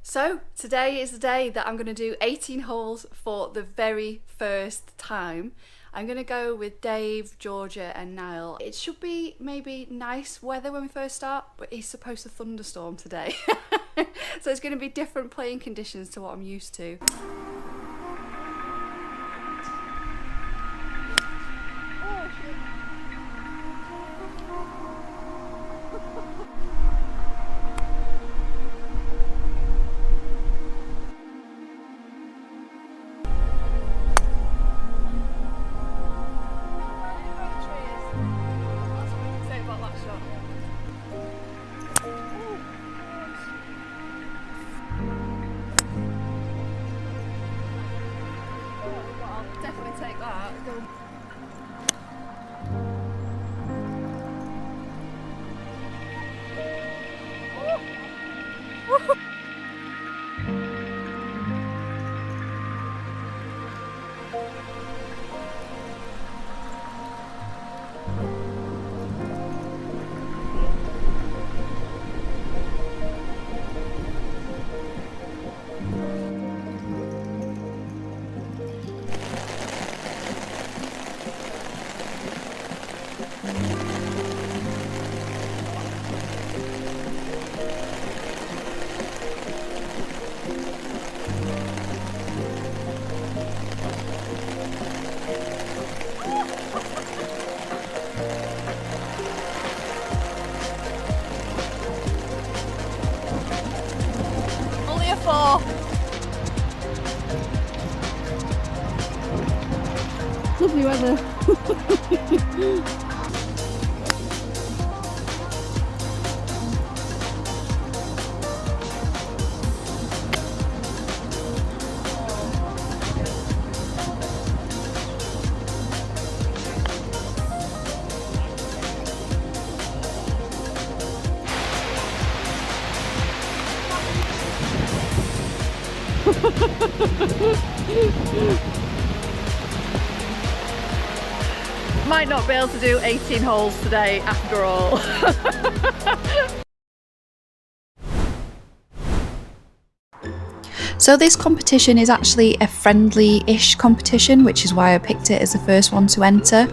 So today is the day that I'm going to do 18 holes for the very first time. I'm going to go with Dave, Georgia and Niall. It should be maybe nice weather when we first start, but it's supposed to thunderstorm today. So it's going to be different playing conditions to what I'm used to. go. Only a 4. Lovely weather. Might not be able to do 18 holes today after all. So this competition is actually a friendly-ish competition, which is why I picked it as the first one to enter.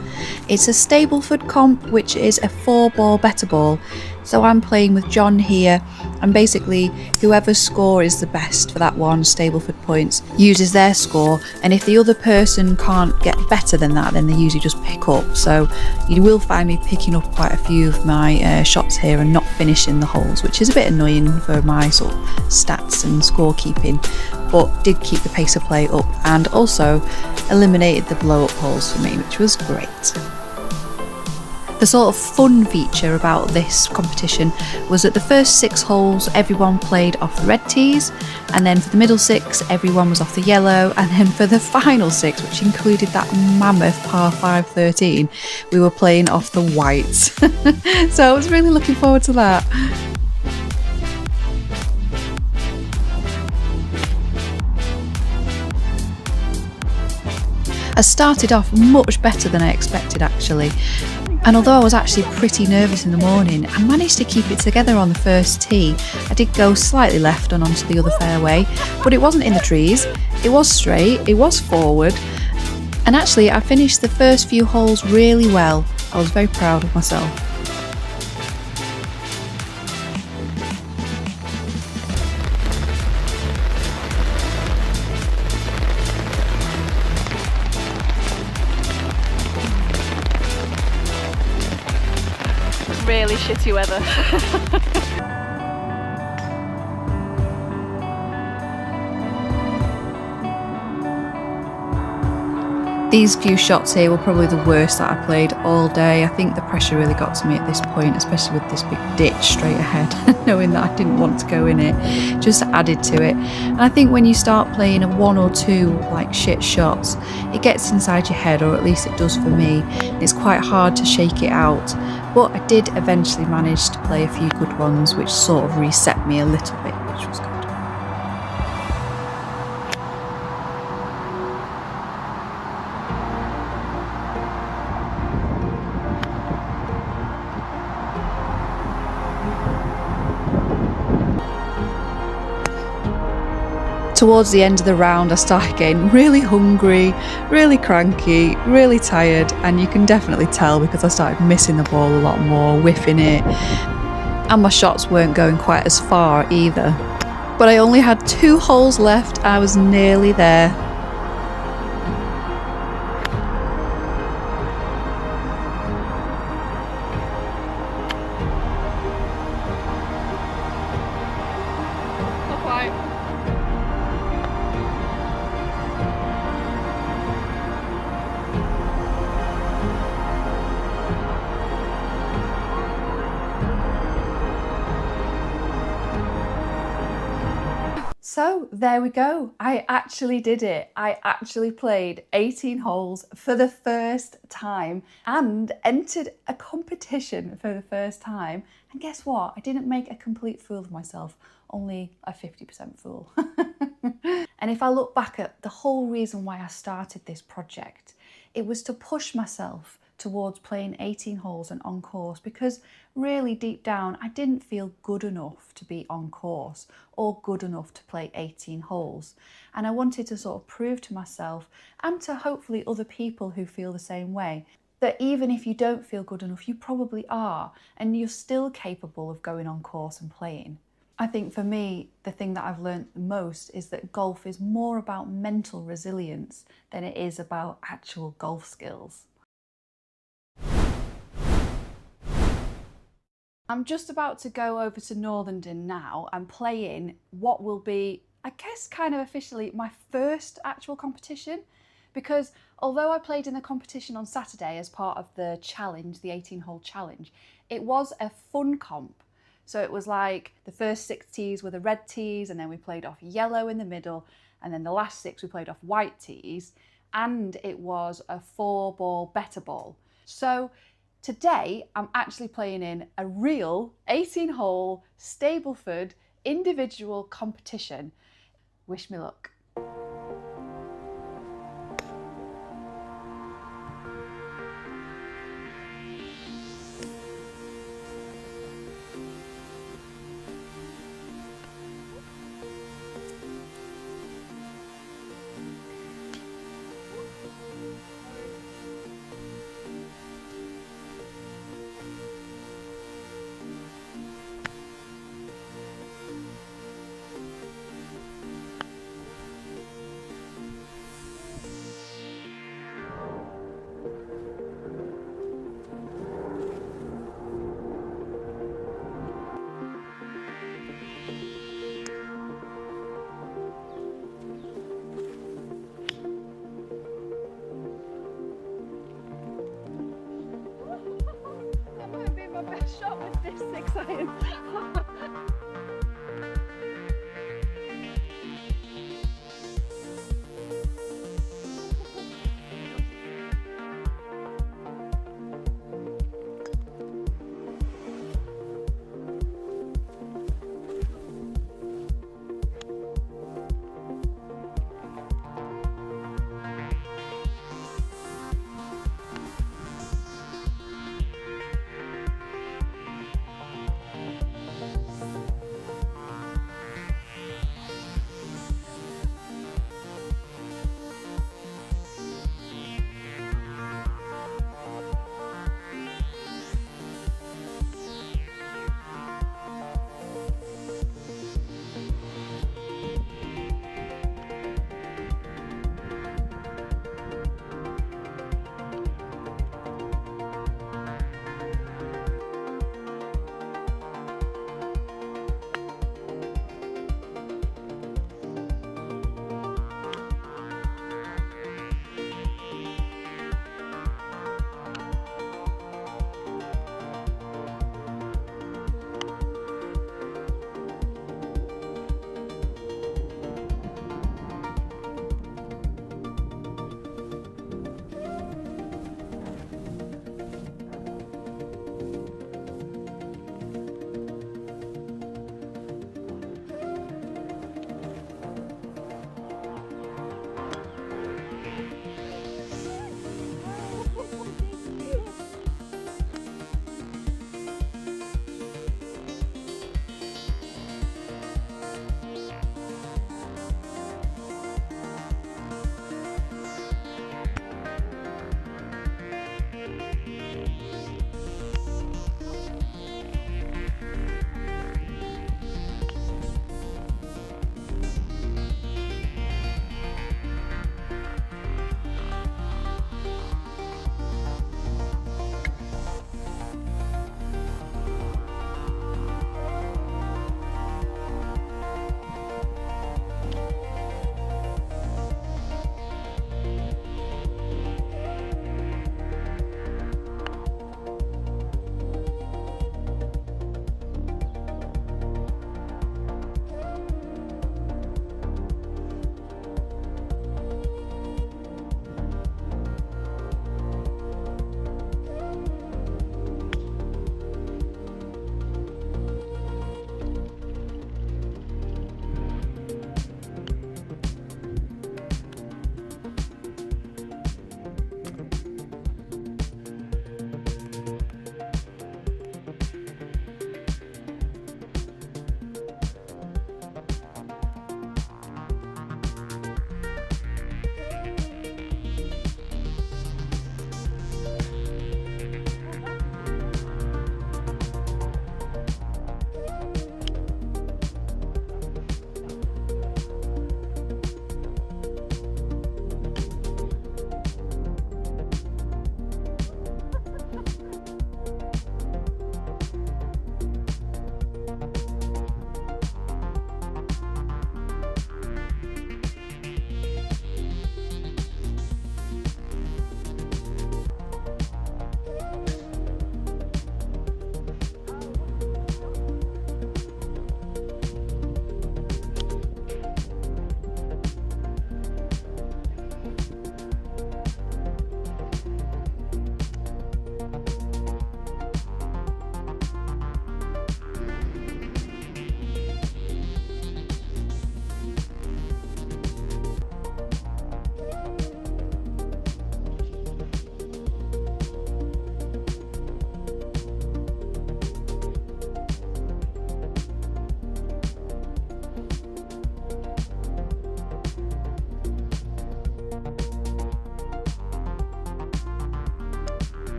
It's a Stableford comp, which is a 4-ball better ball. So I'm playing with John here, and basically whoever's score is the best for that one, Stableford points, uses their score, and if the other person can't get better than that, then they usually just pick up. So you will find me picking up quite a few of my shots here and not finishing the holes, which is a bit annoying for my sort of stats and scorekeeping, but did keep the pace of play up and also eliminated the blow up holes for me, which was great. The sort of fun feature about this competition was that the first 6 holes everyone played off the red tees, and then for the middle 6 everyone was off the yellow, and then for the final 6, which included that mammoth par 5 13, we were playing off the whites. So I was really looking forward to that. I started off much better than I expected actually, and although I was actually pretty nervous in the morning, I managed to keep it together on the first tee. I did go slightly left and onto the other fairway, but it wasn't in the trees, it was straight, it was forward, and actually I finished the first few holes really well. I was very proud of myself. Really shitty weather. These few shots here were probably the worst that I played all day. I think the pressure really got to me at this point, especially with this big ditch straight ahead, knowing that I didn't want to go in it, just added to it. And I think when you start playing a 1 or 2 like shit shots, it gets inside your head, or at least it does for me. It's quite hard to shake it out, but I did eventually manage to play a few good ones, which sort of reset me a little bit, which was good. Towards the end of the round, I started getting really hungry, really cranky, really tired, and you can definitely tell because I started missing the ball a lot more, whiffing it, and my shots weren't going quite as far either. But I only had 2 holes left, I was nearly there. Not quite. So there we go. I actually did it. I actually played 18 holes for the first time and entered a competition for the first time. And guess what? I didn't make a complete fool of myself, only a 50% fool. And if I look back at the whole reason why I started this project, it was to push myself towards playing 18 holes and on course, because really deep down I didn't feel good enough to be on course or good enough to play 18 holes. And I wanted to sort of prove to myself and to hopefully other people who feel the same way that even if you don't feel good enough, you probably are, and you're still capable of going on course and playing. I think for me, the thing that I've learned the most is that golf is more about mental resilience than it is about actual golf skills. I'm just about to go over to Northenden now and play in what will be, I guess, kind of officially my first actual competition, because although I played in the competition on Saturday as part of the challenge, the 18-hole challenge, it was a fun comp. So it was like the first 6 tees were the red tees, and then we played off yellow in the middle, and then the last 6 we played off white tees, and it was a 4-ball better ball. So today I'm actually playing in a real 18-hole Stableford individual competition. Wish me luck. That might be my best shot with this 6 iron.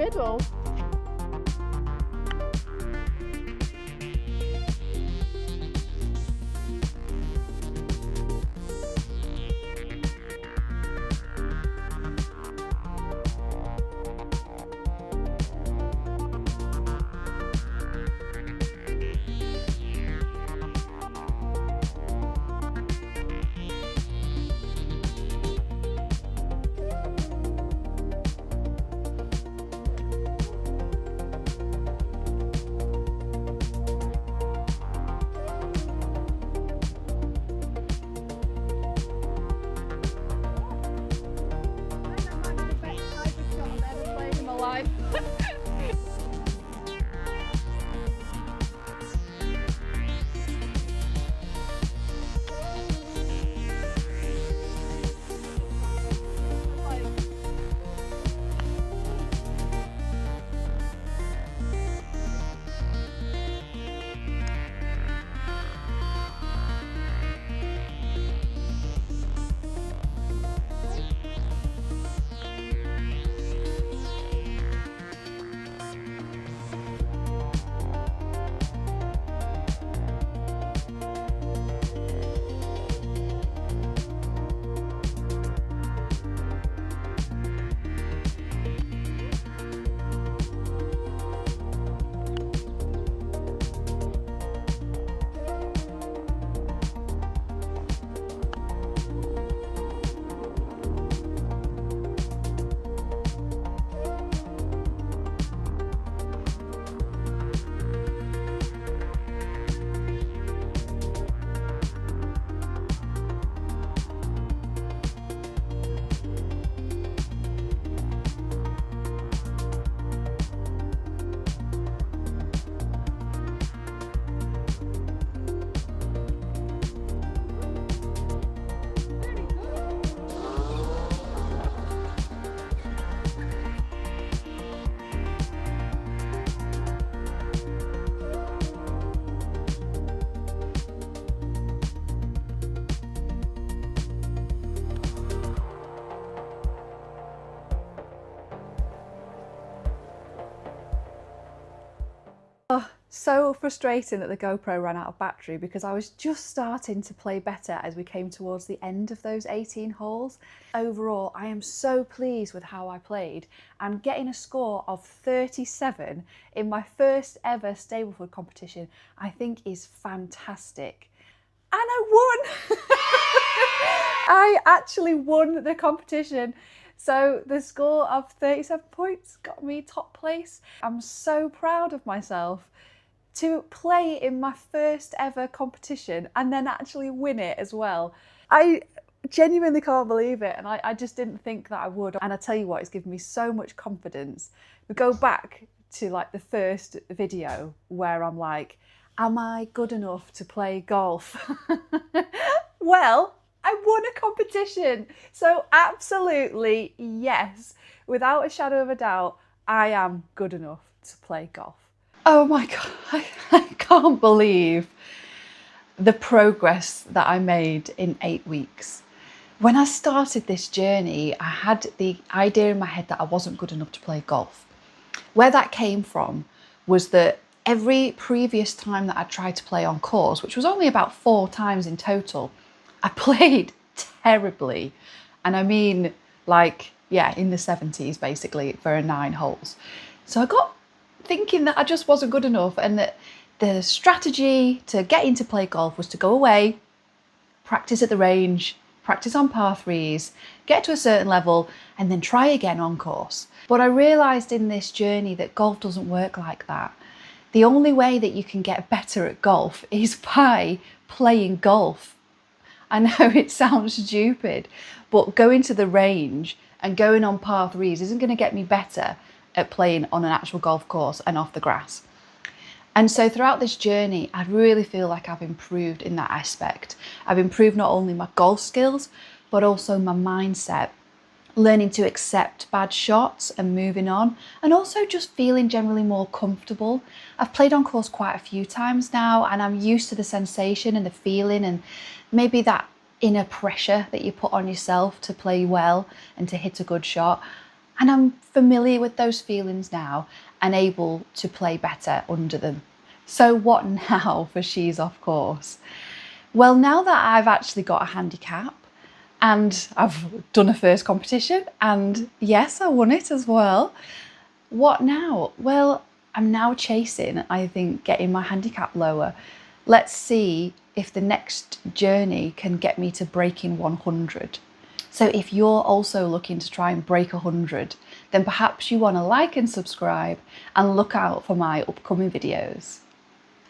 middle. So frustrating that the GoPro ran out of battery because I was just starting to play better as we came towards the end of those 18 holes. Overall, I am so pleased with how I played, and getting a score of 37 in my first ever Stableford competition I think is fantastic. And I won! I actually won the competition. So the score of 37 points got me top place. I'm so proud of myself to play in my first ever competition and then actually win it as well. I genuinely can't believe it, and I just didn't think that I would. And I tell you what, it's given me so much confidence. We go back to like the first video where I'm like, am I good enough to play golf? Well, I won a competition. So absolutely yes, without a shadow of a doubt, I am good enough to play golf. Oh my God, I can't believe the progress that I made in 8 weeks. When I started this journey, I had the idea in my head that I wasn't good enough to play golf. Where that came from was that every previous time that I tried to play on course, which was only about 4 times in total, I played terribly. And I mean, like, yeah, in the 70s basically for 9 holes. So I got thinking that I just wasn't good enough, and that the strategy to get into play golf was to go away, practice at the range, practice on par 3s, get to a certain level, and then try again on course. But I realised in this journey that golf doesn't work like that. The only way that you can get better at golf is by playing golf. I know it sounds stupid, but going to the range and going on par 3s isn't going to get me better at playing on an actual golf course and off the grass. And so throughout this journey, I really feel like I've improved in that aspect. I've improved not only my golf skills, but also my mindset, learning to accept bad shots and moving on, and also just feeling generally more comfortable. I've played on course quite a few times now, and I'm used to the sensation and the feeling, and maybe that inner pressure that you put on yourself to play well and to hit a good shot. And I'm familiar with those feelings now and able to play better under them. So what now for She's Off Course? Well, now that I've actually got a handicap and I've done a first competition, and yes, I won it as well. What now? Well, I'm now chasing, I think, getting my handicap lower. Let's see if the next journey can get me to breaking 100. So if you're also looking to try and break 100, then perhaps you want to like and subscribe and look out for my upcoming videos.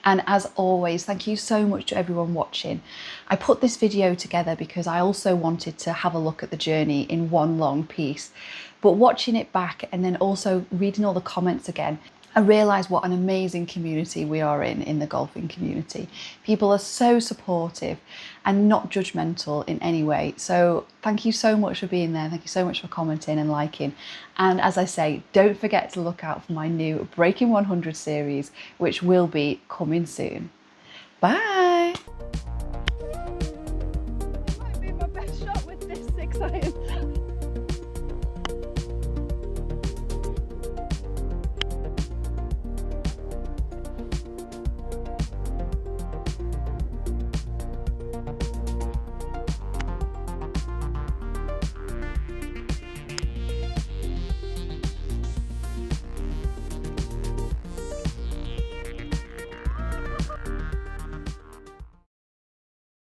And as always, thank you so much to everyone watching. I put this video together because I also wanted to have a look at the journey in one long piece. But watching it back and then also reading all the comments again, I realised what an amazing community we are in the golfing community. People are so supportive and not judgmental in any way. So thank you so much for being there. Thank you so much for commenting and liking. And as I say, don't forget to look out for my new Breaking 100 series, which will be coming soon. Bye. It might be my best shot with this 6 iron.